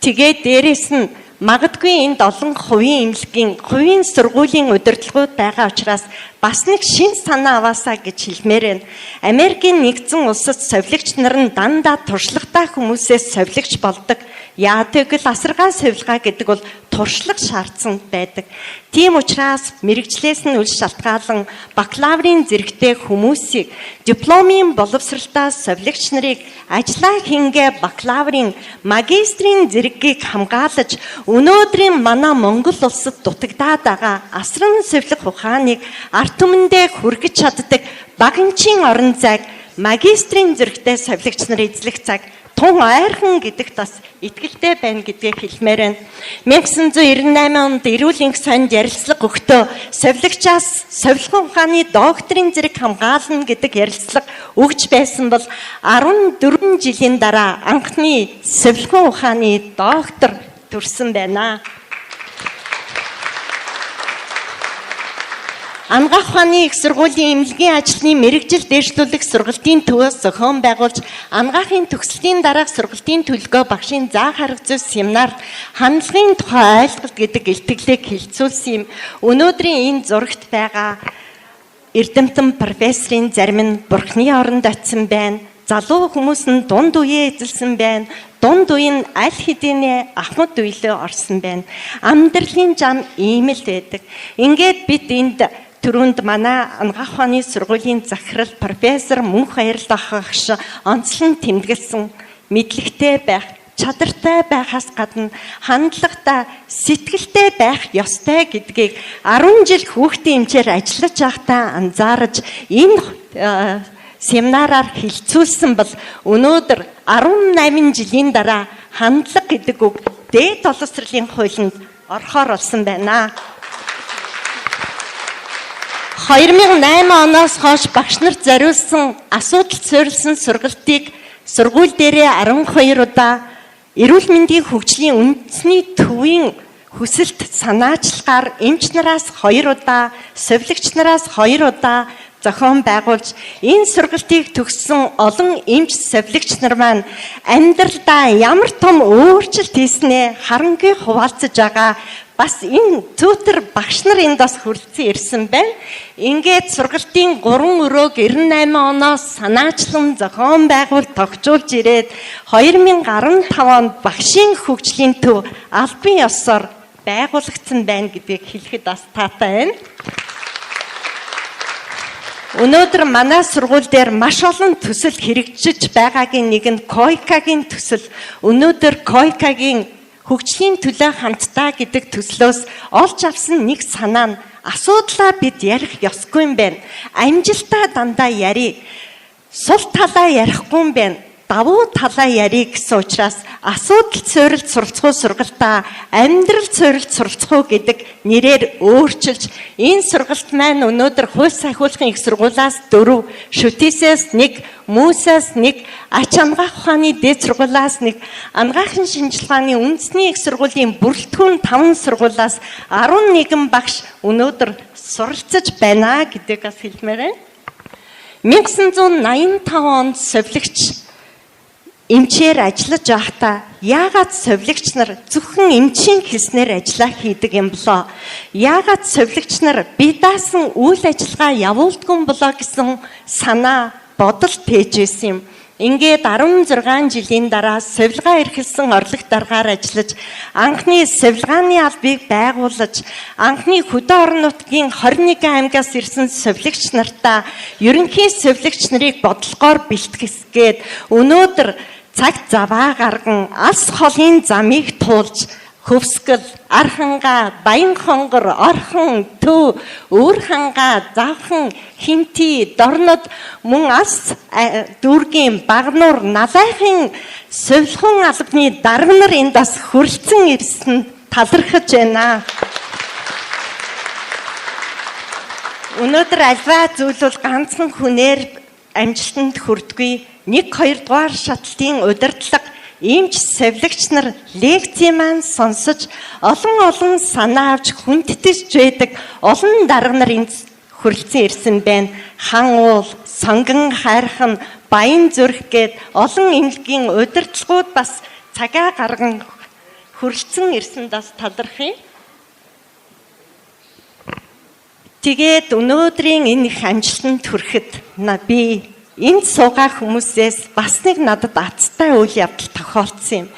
Тэгээ дээрэс нь магадгүй энд олон хувийн эмнэлгийн, хувийн сургуулийн удирдлагууд байгаа учраас бас нэг шин санаа аваасаа гэж хэлмээр байна. Америкийн нэгдсэн улсад совилогч нар нь дандаа туршлагатай хүмүүсээс совилогч болдог. Яагаад гэвэл асаргаа совилгаа гэдэг бол туршлага шаардсан байдаг. Тийм учраас мэрэгчлээс нь үл шалтгаалan бакалаврын зэрэгтэй хүмүүсийг дипломын боловсралтай совилогч нарыг ажлаа хингээ бакалаврын, магистрийн зэрэгийг хамгаалаж өнөөдрийн манай Монгол улсад дутагдаад байгаа асран совилго ухааныг ард түмэндээ хүргэж чаддаг баганчийн орон зайг магистрийн зэрэгтэй совилогч нар эзлэх цаг тун ойрхон гэдэгт бас итгэлтэй байна гэдгийг хэлмээр байна. 1998 онд эрүүл энх сонд ярилцлага өгтөө совилогчаас совилгын ухааны докторийн зэрэг хамгаална гэдэг ярилцлага өгж байсан бол 14 жилийн дараа анхны совилгын ухааны доктор төрсөн байна. Ангаах ухааны их сургуулийн эмнэлгийн ажлын мэргэжил дээшлүүлэх сургалтын төвөөс зохион байгуулж, ангаахын төгслийн дараах сургалтын төлгөө багшийн заах арга зүй семинарт хандлагын тухай ойлголт гэдэг илтгэлийг хэлцүүлсэн юм. Өнөөдрийн энэ зурагт байгаа эрдэмтэн профессорын зарим нь бурхны оронд очисон байна. Залуу хүмүүс нь дунд үеэ эзэлсэн байна. Дунд үе нь аль хэдийнэ ахмад үелөө орсон байна. Амьдралын зам ийм л байдаг. Ингээд бид энд түрүүнд манай ангаах ухааны сургуулийн захирал профессор Мөнх Баярлах багш онцлон тэмдэглэсэн мэдлэгтэй байх, чадвартай байхаас гадна хандлагатай, сэтгэлтэй байх ёстой гэдгийг 10 жил хүүхдийн эмчээр ажиллаж байхдаа анзаарж энэ семинараар хэлцүүлсэн бол өнөөдөр 18 жилийн дараа хандлага гэдэг үг дээд боловсролын хуулинд орохоор болсон байна. 2008 оноос хойш багш нарт зориулсан асуудал суурилсан сургалтыг сургууль дээрээ 12 удаа эрүүл мэндийн хөгжлийн үндэсний төвийн хүсэлт санаачлагаар эмч нараас 2 удаа, совилогч нараас 2 удаа зохион байгуулж энэ сургалтыг төгссөн олон эмч совилогч нар маань амьдралдаа ямар том өөрчлөлт хийснээ харангүй хуваалцаж байгаа. Бас энэ зүүтэр багш нар энд бас хүрэлцэн ирсэн байна. Ингээд сургалтын 3 өрөөг 98 оноос санаачлан зохион байгуулалт тогтжуулж ирээд 2015 онд багшийн хөгжлийн төв албан ёсоор байгуулагдсан байна гэдгийг хэлэхэд бас таатай байна. Өнөөдөр манай сургууль дээр маш олон төсөл хэрэгжиж байгаагийн нэг нь КОИКАгийн төсөл. Өнөөдөр КОИКАгийн хөгжлийн төлөө хамтдаа гэдэг төслөөс олж авсан нэг санаа нь асуудлаа бид ярих ёсгүй юм байна. Амжилтаа дандаа ярий. Сул талаа ярихгүй юм байна. Давуу талаа ярий гэсэн учраас асуудал суурилт суралцах сургалтаа амьдрал суурилт суралцах гэдэг нэрээр өөрчилж энэ сургалт маань өнөөдөр хууль сайхуулахын их сургуулиас 4, шүтээсээс 1, мүүсээс 1, ач ангаах ухааны дээд сургуулиас 1, ангаахын шинжилгээний үндэсний их сургуулийн бүрэлдэхүүн 5 сургуулиас 11 багш өнөөдөр суралцаж байна гэдгийг бас хэлмээр байна. 1985 онд совилогч эмчээр ажиллаж байхдаа яагаад совилогч нар зөвхөн эмчийн хэлснээр ажиллаа хийдэг юм болоо? Яагаад совилогч нар бие даасан үйл ажиллагаа явуулдгүй юм болоо гэсэн санаа, бодол тээж байсан юм. Ингээд 16 жилийн дараа совилгаа эрхэлсэн орлого даргаар ажиллаж, анхны совилгааны албыг байгуулж, анхны хөдөө орон нутгийн 21 аймгаас ирсэн совилогч нартаа ерөнхий совилогч нарыг бодлогоор бэлтгэсгээд өнөөдөр цаг заваа гарган алс холын замыг туулж хөвсгөл, арханга, баян хонгор, орхон, төв, өөр ханга, завхан, хинти, дорнод мөн алс дүүргийн багнуур, налайхын совилгын албаны дарга нар энд бас хүрэлцэн ирсэн талархаж байна. Өнөөдөр альва зүйл бол ганцхан хүнээр амжилтанд хүрдэггүй. 1-2 дугаар шатлалын удирдлага эмч савлагч нар лекцээ маань сонсож олон санаа авч хүндэтгэж байдаг олон дарга нар энд хүрэлцэн ирсэн байна. Хан уул, сонгон хайрхан, баян зүрх гээд олон эмнэлгийн удирдлагууд бас цагаа гарган хүрэлцэн ирсэн бас талархъя. Тэгээд өнөөдрийн энэ их амжилтанд хүрэхэд би энд суугаа хүмүүсээс бас нэг надад азтай үйл явдал тохиолдсон юм.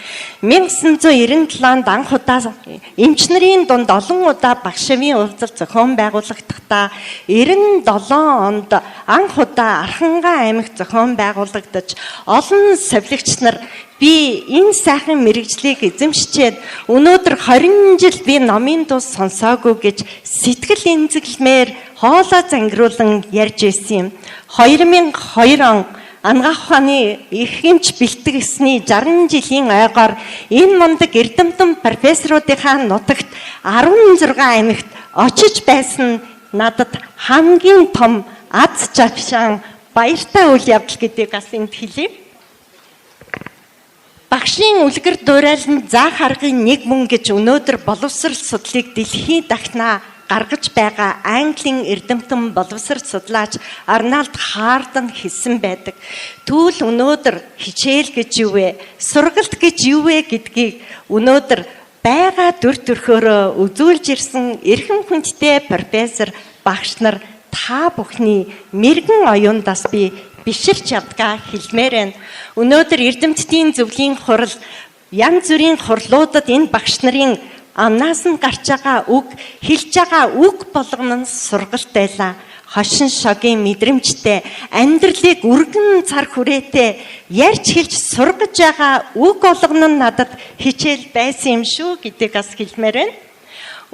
1997 онд анх удаа эмч нарын дунд олон удаа багшийн уулзалт зохион байгуулагдахдаа 97 онд анх удаа Архангай аймагт зохион байгуулагдаж олон савлагч нар би энэ сайхан мэрэгжлийг эзэмшчээд өнөөдөр 20 жил би номын дуу сонсоогүй гэж сэтгэл эмзэглэмээр хоолой зангируулан ярьж ирсэн юм. 2002 он Анагаах ухааны их эмч бэлтгэх гэсний 60 жилийн ойгоор энэ мундаг эрдэмтэн профессоруудынхаа нутагт 16 аймагт очиж байсан надад хамгийн том аз жаргал баяртай үйл явдал гэдгийг бас энд хэлье. Багшийн үлгэр дуурайлан заах аргын нэг мөн гэж өнөөдөр боловсрол судлыг дэлхийд дахнаа гаргаж байгаа Английн эрдэмтэн боловсрол судлаач Арнольд Харден хэлсэн байдаг. Түүл өнөөдөр хичээл гэж юу вэ? Сургалт гэж юу вэ гэдгийг өнөөдөр байгаа дүр төрхөөрөө үзүүлж ирсэн эрхэм хүндтэй профессор багш нар та бүхний мэрэгэн оюундаас би биширч явдгаа хэлмээр байна. Өнөөдөр эрдэмтдийн зөвлөлийн хурал янз бүрийн хурлуудад энэ багш нарын амнаас нь гарч байгаа үг, хэлж байгаа үг болгоно нь сургалт байлаа. Хошин шогийн мэдрэмжтэй, амьдралыг үргэн цар хүрээтэй ярьж хэлж сургаж байгаа үг болгоно нь надад хичээл байсан юм шүү гэдгийг бас хэлмээр байна.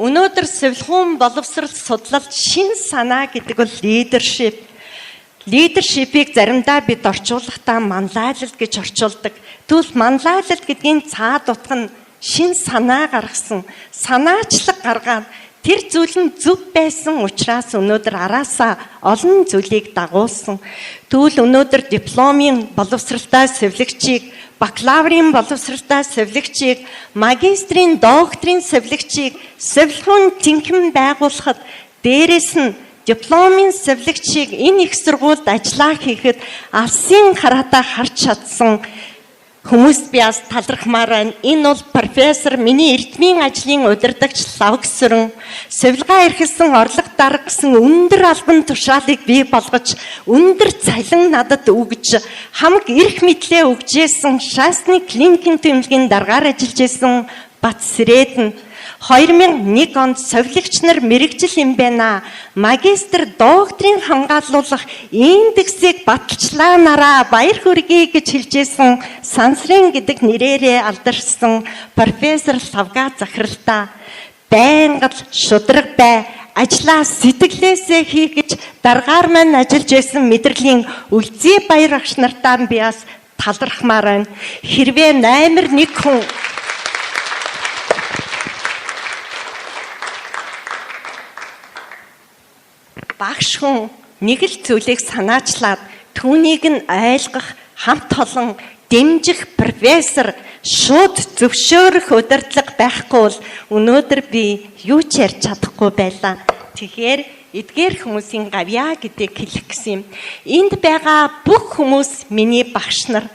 Өнөөдөр сувилхуун боловсрол судлалт шин санаа гэдэг бол лидершип. Лидершипийг заримдаа бид орчуулахдаа манлайлал гэж орчуулдаг. Тэгвэл манлайлал гэдгийн цаад утга нь шин санаа гаргасан, санаачлаг гаргаад тэр зүйл нь зөв байсан учраас өнөөдөр араасаа олон зүйлийг дагуулсан. Тэгвэл өнөөдөр дипломын боловсралтай сувилагчийг, бакалаврын боловсралтай сувилагчийг, магистрийн, докторийн сувилагчийг сувилхуун тэнхим байгуулахад дээрээс нь дипломын сувилагчийг энэ их сургуульд ажиллаа хийхэд алсын хараатаа харж чадсан хүмүүст би бас талархмаар байна. Энэ бол профессор миний эрдмийн ажлын удирдагч Лавгсүрэн сувилгаа эрхэлсэн орлого дарга гэсэн өндөр албан тушаалыг бий болгож өндөр цалин надад өгж хамаг эрх мэдлээ өгжсэн Шасны клиникийн тэмдгийн даргаар ажиллаж исэн Бат Сэрэдэн 2001 онд совилагч нар мэрэгжил юм байна. Магистр, докторийн хамгаалуулах индексийг баталчлаа нараа баяр хүргэе гэж хэлжсэн сансрын гэдэг нэрээрээ алдаршсан профессор Лавга захиралтай байнга шудраг бай, ажлаа сэтгэлээсээ хий гэж даргаар маань ажиллаж байсан мэдрэлийн Үлзий баяр агш нартаа би бас талархмаар байна. Хэрвээ номер 1 хүн багш хүн нэг л зүйлийг санаачлаад түүнийг нь ойлгох, хамт олон дэмжих профессор шууд зөвшөөрөх удирдлага байхгүй бол өнөөдөр би юу ч ярьж чадахгүй байлаа. Тэгэхээр эдгээр хүмүүсийн гавьяа гэдгийг хэлэх гэсэн юм. Энд байгаа бүх хүмүүс миний багш нар.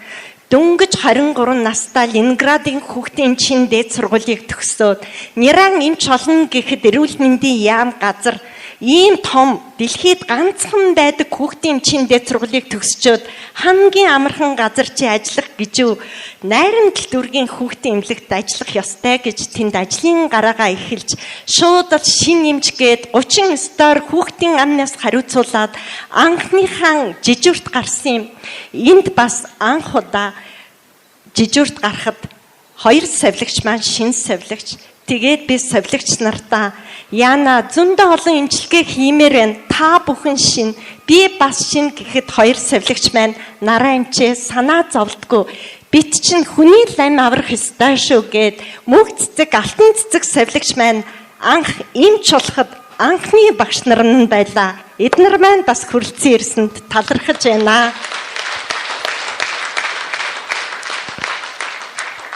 Дөнгөж 23 настай Ленинградын хүүхдийн чин дээд сургуулийг төгсөөд Ниран эмч олон гэхэд эрүүл мэндийн яам газар ийм том дэлхийд ганцхан байдаг хүүхдийн чин дээд сургуулийг төгсчөөд хамгийн амархан газар чи ажиллах гэж юу найрамдал дүүргийн хүүхдийн эмнэлэгт ажиллах ёстой гэж тэнд ажлын гараагаа эхэлж шууд л шин эмч гээд 30 стор хүүхдийн амнаас хариуцуулаад анхныхаа жижигүрт гарсан юм. Энд бас анх удаа жижигүрт гарахад хоёр савилагч маань шин савилагч. Тэгээд би савилагч нартаа яана зөндөө олон имчилгээ хиймээр байна. Та бүхэн шин, би бас шин гэхэд хоёр савилагч маань нараа эмчээ санаа зовлтгүй. Бит чинь хүний лам аврах ёстой шүү гэд мөг цэцэг, алтан цэцэг савилагч маань анх имч болоход анхны багш нар нь байлаа. эднэр маань бас хүрэлцэн ирсэнд талархаж байна.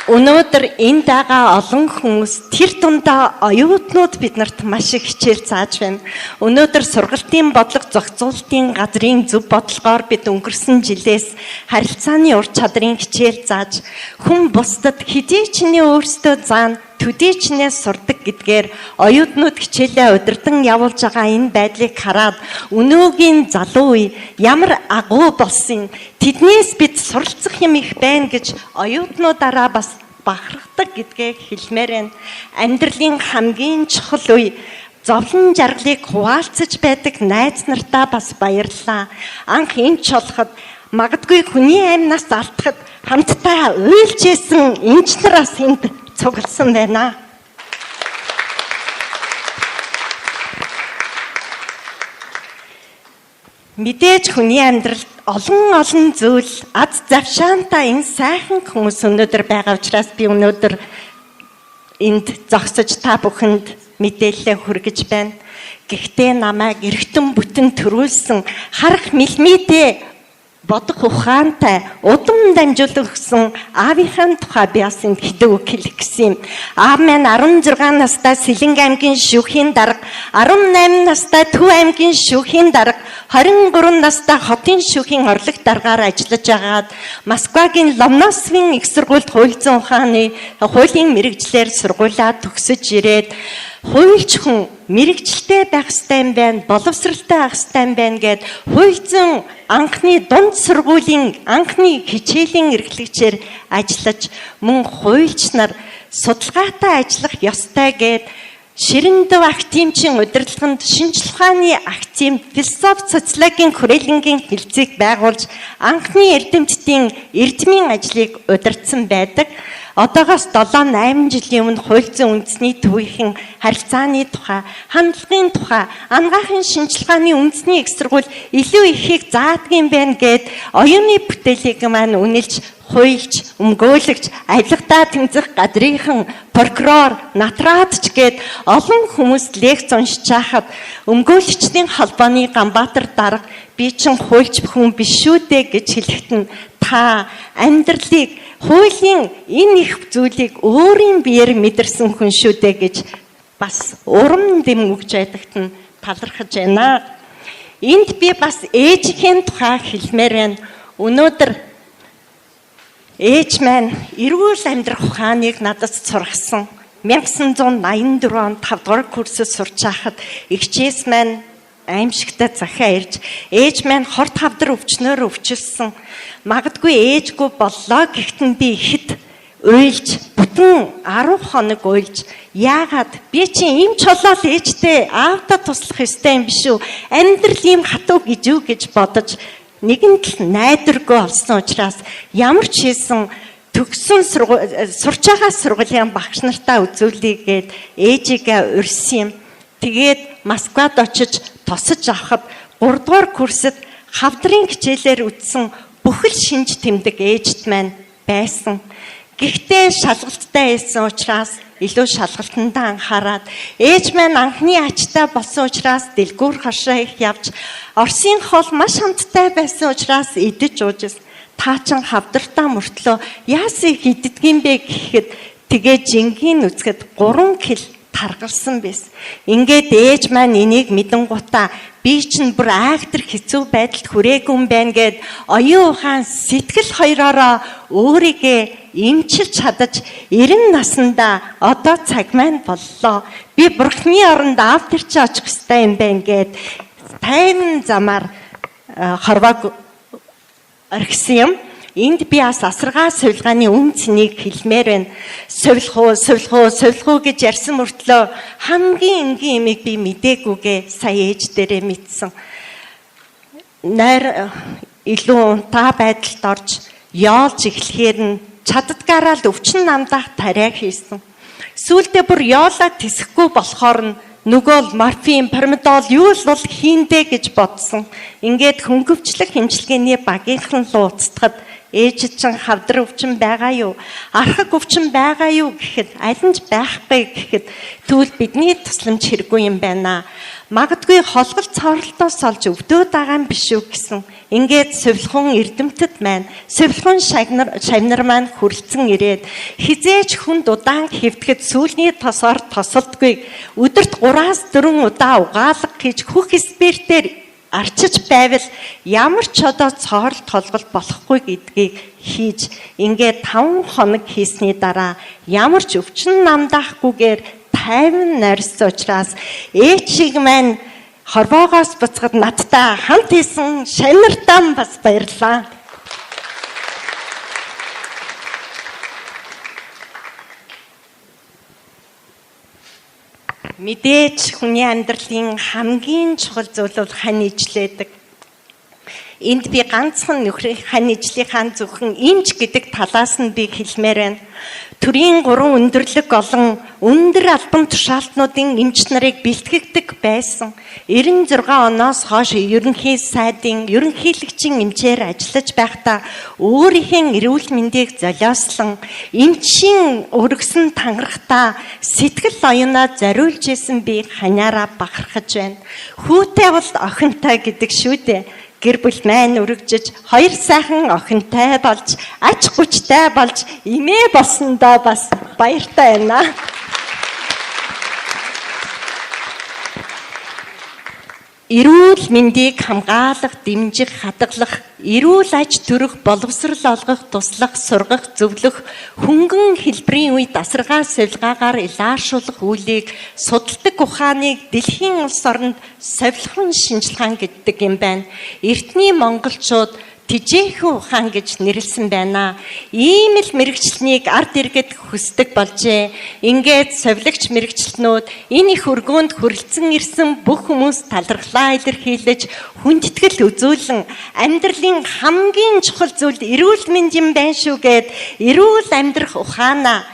Өнөөдөр энд байгаа олон хүмүүс тэр дундаа оюутнууд биднэрт маш их хичээл зааж байна. Өнөөдөр сургалтын бодлого зохицуулалтын газрын зөв бодлогоор бид өнгөрсөн жилээс харилцааны ур чадрын хичээл зааж хүн бусдад хэдий ч нэ өөрсдөө заана төдий ч нэ сурдаг гэдгээр оюутнууд хичээлээ удирдан явуулж байгаа энэ байдлыг хараад өнөөгийн залуу үе ямар агуу болсон тэднээс бид суралцах юм их байна гэж оюутнуудаараа бас бахархдаг гэдгээ хэлмээр байна. Амьдралын хамгийн чухал үе зовлон жаргалыг хуваалцаж байдаг найз нартаа бас баярлалаа. Анх эмч болоход магадгүй хүний амнаас алдахад хамтдаа уйлж исэн эмч нараас энд цугласан байна. Мэдээж хүний амьдралд олон зүйл аз завшаантай энэ сайхан хүмүүс өнөөдөр байгаа учраас би өнөөдөр энд зогсож та бүхэнд мэдээлэлээ хүргэж байна. Гэхдээ намайг эргэтэн бүтэн төрүүлсэн харах мэлмидээ бодох ухаантай удам дамжуулах гэсэн аавынхаа тухай би бас энд хэдэг үг хэлэх гэсэн юм. Аав маань 16 настай Сэлэнг аймгийн шүүхийн дарга, 18 настай Төв аймгийн шүүхийн дарга, 23 настай хотын шүүхийн орлог даргаар ажиллаж агаад Москвагийн Ломоносовын их сургуульд хууль зүйн ухааны хуулийн мэрэгчлэр сургуулаа төгсөж ирээд хуульч хүн мэрэгчлээ байх ёстой юм байна, боловсралтай байх ёстой юм байна гэд хууль зүйн анхны дунд сургуулийн анхны хичээлийн эрхлэгчээр ажиллаж мөн хуульч нар судалгаатай ажиллах ёстой гэд Ширэндэв актимчин удирдлаганд шинжлэх ухааны актим философи социологийн хүрээлэнгийн хэлцээг байгуулж анхны эрдэмтдийн эрдмийн ажлыг удирдсан байдаг. Одоогоос 7-8 жилийн өмнө хууль зүйн үндэсний төвийн харилцааны тухай, хандлагын тухай, анагаахын шинжлэх ухааны үндэсний их сургууль илүү ихийг заадгийн байна гэд оюуны бүтээлийг маань үнэлж хуйлч, өмгөөлөгч, авилгатаа тэмцэх газрынхан, прокурор, натраадч гээд олон хүмүүс лекц уншиж хахад өмгөөлөгчдийн холбооны Ганбаатар дарга би чин хуйлч хүн биш шүү дээ гэж хэлэхэд нь та амьдралыг хуулийн энэ их зүйлийг өөрийн биеэр мэдэрсэн хүн шүү дээ гэж бас урам дэм өгж байдагт нь талархаж байна. Энд би бас ээжийн тухай хэлмээр байна. Өнөөдөр ээж маань эрүүл амьдрах ухааныг надад сургасан. 1984 онд 5 дугаар курсэд сурч байхад эгчээс маань аимшигтай захиа ирж ээж маань хорт хавдар өвчнөөр өвчлсөн. Магадгүй ээжгүй боллоо гэхдээ би ихэд уйлж бүтэн 10 хоног уйлж яагаад би чинь им чолоол ээжтэй аавда туслах ёстой юм биш үү? Амьдрал ийм хатуу гэж юу гэж бодож нэгэнт найдваргүй болсон учраас ямар ч хийсэн төгссөн сурч байгаа сургуулийн багш нартаа үзүүлээгээд ээжигээ урьсан юм. Тэгээд Москвад очиж тосож авахад 3 дугаар курсэд хавдрын хичээлээр үтсэн бүхэл шинж тэмдэг ээжт маань байсан. Гэхдээ шалгалттай байсан учраас илүү шалгалтандаа анхаарад ээж маань анхны ачтай болсон учраас дэлгүүр хашаа их явж Оросын хоол маш хамттай байсан учраас идэж уужсэн. Таачин хавдартаа мөртлөө яасан их иддгийм бэ гэхэд тэгээ жингийн үсгэд 3 кг таргалсан байсан. Ингээд ээж маань энийг мэдэн гутаа би чинь бүр айхтар хэцүү байдалд хүрээгүй юм байна гэд оюун ухаан сэтгэл хоёроо өөрийгөө эмчилж чадаж 90 наснда одоо цаг маань боллоо. Би бурхны оронд авторч очих ёстой юм байна гэд тайван замаар хорвоог орхисон юм. Энд би бас асаргаа сувилгааны үн цэнийг хэлмээр байна. Сувилгуу гэж ярьсан мөртлөө хамгийн энгийн юмыг би мдэггүйгээ сая ээж дээрээ мэдсэн. Найр илүү унтаа байдалд орж яолж эхлэхээр нь чаддгаараа л өвчин намдаах тариа хийсэн. Сүүлдээ бүр яолаа тэсэхгүй болохоор нь нөгөө морфин, парамедол юу л бол хийндэ гэж бодсон. Ингээд хөнгөвчлөх хэмжлэгээний багийнхан руу уцтахад ээж чинь хавдар өвчин байгаа юу? Архаг өвчин байгаа юу гэхэд аль нь ч байхгүй гэхэд тэгвэл бидний тусламж хэрэггүй юм байна. Магадгүй холгол цооролтоос олж өвдөөд байгаа юм биш үү гэсэн. Ингээд сувилхан эрдэмтэд маань, сувилхан шавнар маань хүрлцэн ирээд хизээч хүнд удаан хэвтгэд сүүлний тосоор тосолдгүй өдөрт 3-4 удаа угаалга хийж хөх спиртээр арчиж байвал ямар ч одоо цооролт холголт болохгүй гэдгийг хийж ингээд 5 хоног хийсний дараа ямар ч өвчин намдаахгүйгээр 50 нарс учраас ээчиг маань хорвоогоос буцахад надтай хамт хийсэн шанартаа бас баярлаа. Мэдээж хүний амьдралын хамгийн чухал зүйл бол хань ижлээдэг. Энд би ганцхан нөхрийн хань ижлийнхаа зөвхөн имж гэдэг талаас нь би хэлмээр байна. Төрийн 3 өндөрлөг олон өндөр албан тушаалтнуудын эмч нарыг бэлтгэгдэг байсан. 96 оноос хойш ерөнхий сайдын ерөнхийлөгчийн эмчээр ажиллаж байхдаа өөрийнхөө эрүүл мэндийг золиослон эмчийн өргөсөн тангарахтаа сэтгэл оюунаа зориулж исэн би ханаараа бахархаж байна. Хүүтэй бол охинтой гэдэг шүү дээ. Гэр бүл маань өргөжж 2 сайхан охинтой болж ач хүчтэй болж эмээ болсондоо бас баяртай байна. Эрүүл мэндийг хамгаалах, дэмжих, хадгалах, эрүүл аж төрөх, боловсрал олгох, туслах, сургах, зөвлөх, хөнгөн хэлбэрийн үед асаргаа сувилгаагаар илааршуулах үйлийг судалдаг ухааныг дэлхийн улс оронд совилхон шинжилгаан гэдэг юм байна. Эртний монголчууд тижээхэн ухаан гэж нэрлсэн байна. Ийм л мэрэгчлэнийг ард иргэд хүсдэг болжээ. Ингээд совилогч мэрэгчлэнүүд энэ их өргөөнд хүрэлцэн ирсэн бүх хүмүүс талархлаа илэрхийлж хүндэтгэл үзүүлэн амьдралын хамгийн чухал зүйл эрүүл мэнд юм байна шүү гэд эрүүл амьдрах ухаанаа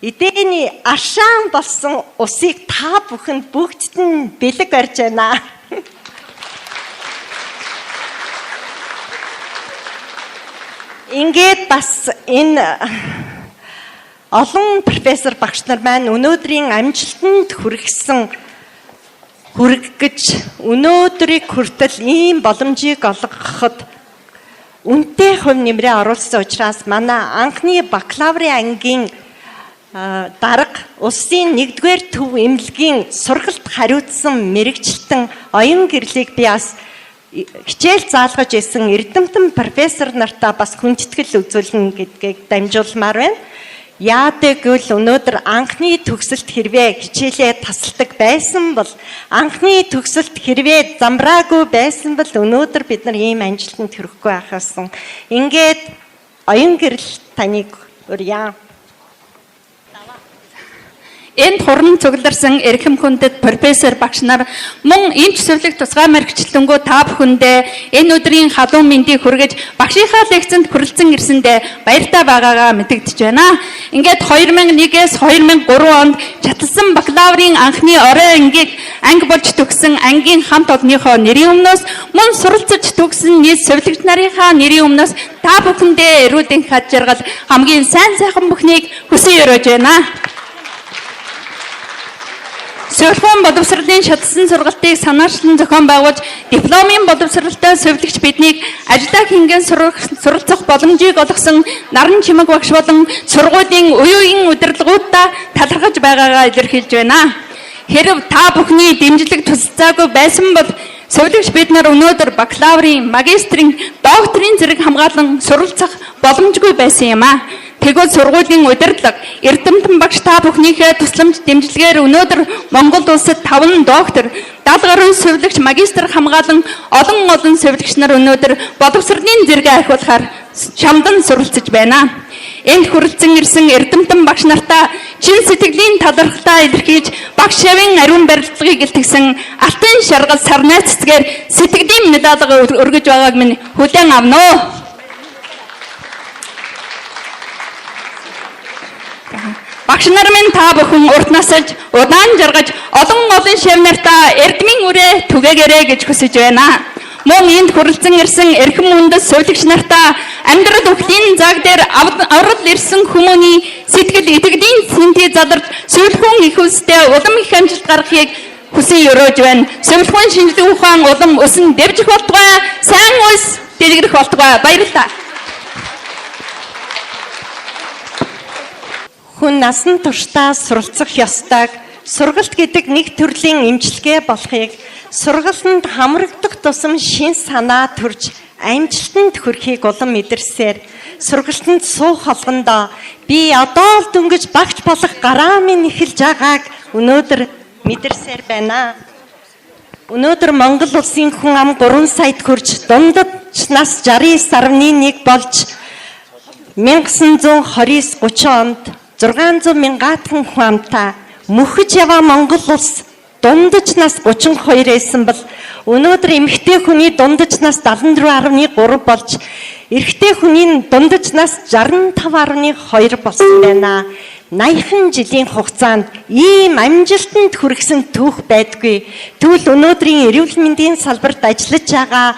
эдээний аршаан болсон усыг та бүхэнд бүгдд нь бэлэг барьж байна. Ингээд бас энэ олон профессор багш нар маань өнөөдрийн амжилтанд хүрэх гэж өнөөдрийг хүртэл ийм боломжийг олгоход үнэтэй хувь нэмрээ оруулсан учраас манай анхны бакалаврын ангийн дарга улсын 1-р төв эмнэлгийн сургалт хариуцсан мэрэгчлэн оюун гэрлийг би бас хичээл заалгаж исэн эрдэмтэн профессор нартаа бас хүндэтгэл үзүүлнэ гэдгийг дамжуулмаар байна. Яадаг гэвэл өнөөдөр анхны төгсөлт хэрвээ хичээлээ тасалдаг байсан бол анхны төгсөлт хэрвээ замбраагүй байсан бол өнөөдөр бид нар ийм амжилтанд хүрэхгүй байхсан. Ингээд оюун гэрэл таныг урья. Энд хуран цугларсан эрхэм хүндэт профессор багш нар мөн эмч сувлэг тусгай мэрэгчлэнгөө та бүхэндээ энэ өдрийн халуун мэндийг хүргэж багшийнхаа лекцэнд хүрэлцэн ирсэндээ баяртай байгаагаа мэдэгдэж байна. Ингээд 2001-ээс 2003 онд чаталсан бакалаврын анхны орой ангийг анги болж төгсөн ангийн хамт олонныхоо нэрийн өмнөөс мөн суралцаж төгсөн нийт сувлэгч нарынхаа нэрийн өмнөөс та бүхэндээ эрүүлийн хад жаргал хамгийн сайн сайхан бүхнийг хүсэн өрөөж байна. Сувилхан боловсролын шатсан сургалтыг санаачлан зохион байгуулж дипломын боловсролтой сувилагч биднийг ажиллаа хингийн суралцах боломжийг олгосон наран чимэг багш болон сургуулийн үеийн удирдлагуудаа талархаж байгаагаа илэрхийлж байна. Хэрв та бүхний дэмжлэг тусалцаагүй байсан бол сувилагч бид нар өнөөдөр бакалаврын, магистрийн, докторийн зэрэг хамгаалan суралцах боломжгүй байсан юм а. Тэгвэл сургуулийн удирдлага, эрдэмтэн багш та бүхнийхээ тусламж дэмжлэгээр өнөөдөр Монгол улсад 5 доктор, 70 гаруй сувилагч, магистр хамгаалan олон сувилагч нар өнөөдөр боловсролын зэрэгээ ахиулахаар шамдан суралцж байна. Энд хүрэлцэн ирсэн эрдэмтэн багш нартаа чин сэтгэлийн талархлаа илэрхийлж багш шавын ариун барилгыг илтгэсэн алтан шаргал сарнай цэцгээр сэтгэлийн медалга өргөж байгааг минь хүлээн авна уу. Багш нар минь та бүхэн урт насалж, удаан жаргаж, олон шавнартаа эрдмийн үрээ түгээгээрэй гэж хүсэж байна. Мөн энд хүрэлцэн ирсэн эрхэм хүндэт сувилагч нартаа амьдрал өхлийн заг дээр аврал ирсэн хүмүүний сэтгэл итгэлийн сэнтий задарч сувилхэн их үстэй улам их амжилт гаргахыг хүсэн өрөөж байна. Сувилгаан шинжилгээ ухаан улам өсөн дэвжих болтугай. Сайн улс дэлгэрэх болтугай. Баярлалаа. Хүн насан туршдаа суралцах ёстойг, сургалт гэдэг нэг төрлийн эмчилгээ болохыг, сургалтанд хамрагдах тусам шин санаа төрж амжилтанд хүрэхийг улам мэдэрсээр сургалтанд суух холгондоо би одоо л дөнгөж багч болох гараа минь эхэлж байгааг өнөөдөр мэдэрсээр байна. Өнөөдөр Монгол улсын хүн ам 3 саяд хүрч дундаж нас 69.1 болж 1929-30 онд 600 мянгаатхан хүн амтай мөхөж яваа Монгол улс дундаж нас 32 байсан бол өнөөдөр эмэгтэй хүний дундаж нас 74.3 болж эрэгтэй хүний дундаж нас 65.2 болсон байна. 80 жилийн хугацаанд ийм амжилтанд хүргэсэн түүх байдгүй. Тэгвэл өнөөдрийн эрүүл мэндийн салбарт ажиллаж байгаа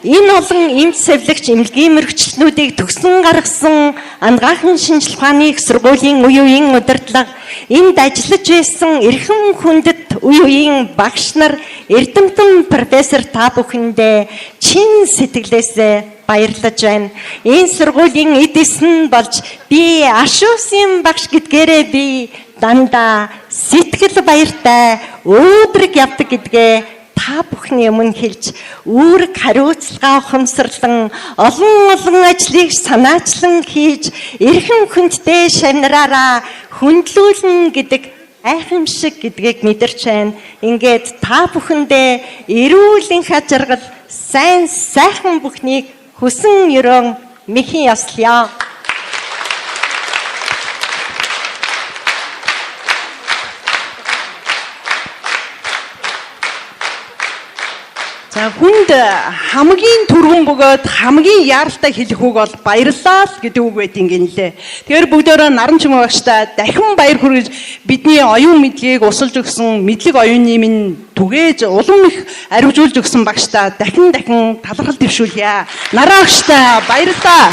энэ олон эмч савлагч эмнэлгийн мөрөгчлөнүүдийг төгсөн гаргасан ангаахан шинжилгээ ухааны их сургуулийн үе үеийн удирдлага, энд ажиллаж байсан эрхэм хүндэт үе үеийн багш нар, эрдэмтэн профессор та бүхэндээ чин сэтгэлээсээ баярлаж байна. Энэ сургуулийн эдисэн болж би ашуусын багш гэдгээрээ би дандаа сэтгэл баяртай өөдрөг явдаг гэдгээ та бүхний өмнө хэлж үүрэг хариуцлага ухамсарлан олон ажлыг санаачлан хийж эрхэм хүндтэй шавнараараа хүндлүүлнэ гэдэг айхамшиг гэдгийг мэдэрч байна. Ингээд та бүхэндээ эрүүлийн хажиргал сайн сайхан бүхнийг хүсэн ерөн мэхийн ёслоё. За хүнд хамгийн түргэн бөгөөд хамгийн яаралтай хэлэх үг бол баярлалаа л гэдэг үг байдیں۔ Гинлээ. Тэгэхээр бүгдөө наран чимээ багштай дахин баяр хүргэж бидний оюун мэдлэгийг усалж өгсөн мэдлэг оюуны минь түгээж улам их аривжуулж өгсөн багштай дахин талархал дэвшүүлье. Нараа багштай баярлалаа.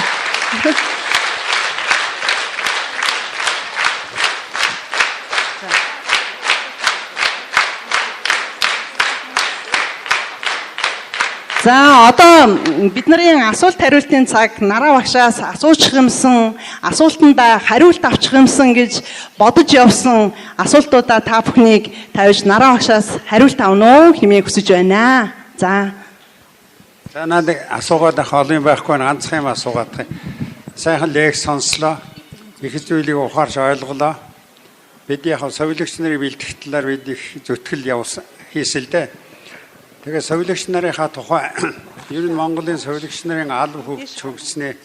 За одоо бидний асуулт хариултын цаг нараа багшаас асуучих юмсан, асуултанда хариулт авчих юмсан гэж бодож явсан асуултуудаа та бүхнийг тавьж нараа багшаас хариулт авна уу хэмээн хүсэж байна. За надад асуугаад олон байхгүй ганцхан юм асуугаад. Сайхан лекц сонслоо. Их зүйлийг ухаарч ойлголоо. Бид яг совилогч нарыг бэлтгэх талаар бид их зүтгэл явуулсан хийсэл дээ. Тэгээ совилогч нарынхаа тухай ер нь Монголын совилогч нарын алба хөгжсөний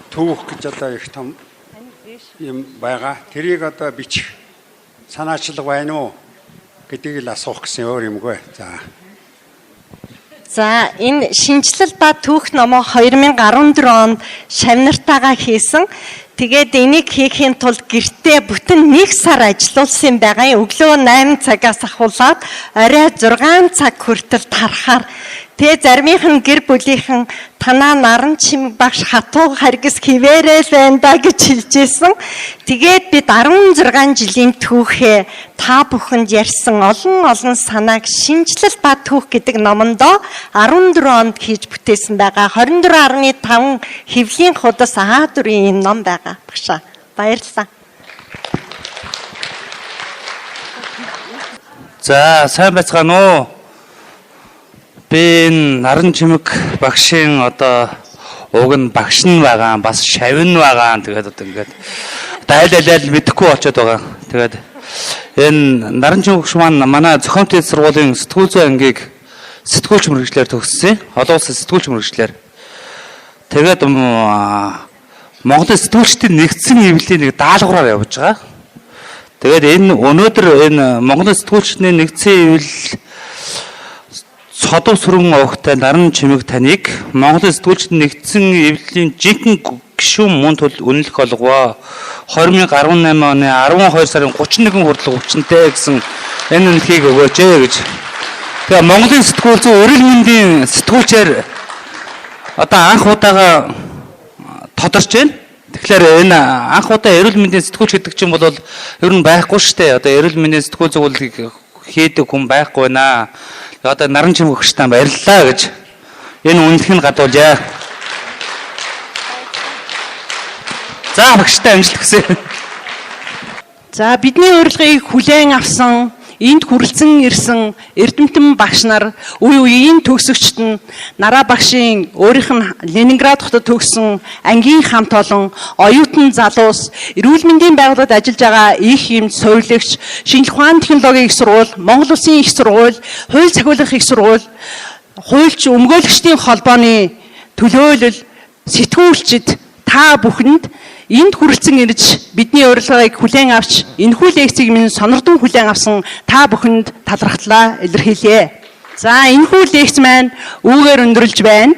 түүх гэж одоо их том юм байгаа. Тэрийг одоо бичих санаачлага байна уу гэдгийг л асуух гэсэн өөр юмгүй. За энэ шинжилэл ба түүх номоо 2014 онд шавнартайгаа хийсэн. Тэгээд энийг хийхийн тулд гэртээ бүтэн 1 сар ажиллуулсан байгаа. Өглөө 8 цагаас ахуулаад орой 6 цаг хүртэл тарахаар тэгээ заримийнх нь гэр бүлийнхэн танаа наран чимэг багш хатуу харгас хിവэрэл байна да гэж хэлжсэн. Тэгээд бид 16 жилийн түүхээ та бүхэнд ярьсан олон санааг шинжилэл ба түүх гэдэг номондоо 14 онд хийж бүтээсэн байгаа. 24.5 хэвлийн худас А4-ийн ном байгаа. Багшаа баярлалаа. За сайн байцгаана уу? Би наран чимэг багшийн одоо уг нь багш нь байгаа, бас шавин байгаа. Тэгээд одоо ингээд айл мэдэхгүй болчиход байгаа. Тэгээд энэ наран чимэг багш маань манай зохиомжтой сургуулийн сэтгүүл зүйн ангийг сэтгүүлч мэргэжлэр төгссөн. Олон улсын сэтгүүлч мэргэжлэр. Тэгээд Монголын сэтгүүлчдийн нэгдсэн эвлэлийн нэг даалгавраар явж байгаа. Тэгээд энэ өнөөдөр энэ Монголын сэтгүүлчдийн нэгдсэн эвлэл Содов сүрэн овогтой наран чимэг таныг Монголын сэтгүүлчдийн нэгдсэн эвлэлийн жинхэнэ гишүүн мөн тул үнэлэх олгоо 2018 оны 12 сарын 31 хүртэл хүчинтэй гэсэн энэ үнэлгийг өгөөж гэж. Тэгээ Монголын сэтгүүл зүйн эрүүл мэндийн сэтгүүлчээр одоо анх удаага тодорч байна. Тэгэхээр энэ анх удаа эрүүл мэндийн сэтгүүлч гэдэг чинь бол ер нь байхгүй шүү дээ. Одоо эрүүл мэндийн сэтгүүл зөвлөлийг хийдэг хүн байхгүй наа. Одоо наран чимэг өгчтаа баярлалаа гэж энэ үнэлэх нь гадуулъя. За багштай амжилт хүсье. За бидний урилгыг хүлээн авсан, энд хүрэлцэн ирсэн эрдэмтэн багш нар, үе үеийн төгсөгчд нь Нараа багшийн өөрийнх нь Ленинград хотод төгссөн ангийн хамт олон оюутан залуус, эрүүл мэндийн байгууллагад ажиллаж байгаа их юм суурьлагч, шинжлэх ухааны технологийн их сургууль, Монгол Улсын их сургууль, хууль цахиулах их сургууль, хуульч өмгөөлөгчдийн холбооны төлөөлөл, сэтгүүлчид та бүхэнд энд хүрэлцэн ирж бидний урилгыг хүлээн авч энэхүү лекцийг минь сонирдон хүлээн авсан та бүхэнд талархлаа илэрхийлье. За энэхүү лекц маань үүгээр өндөрлж байна.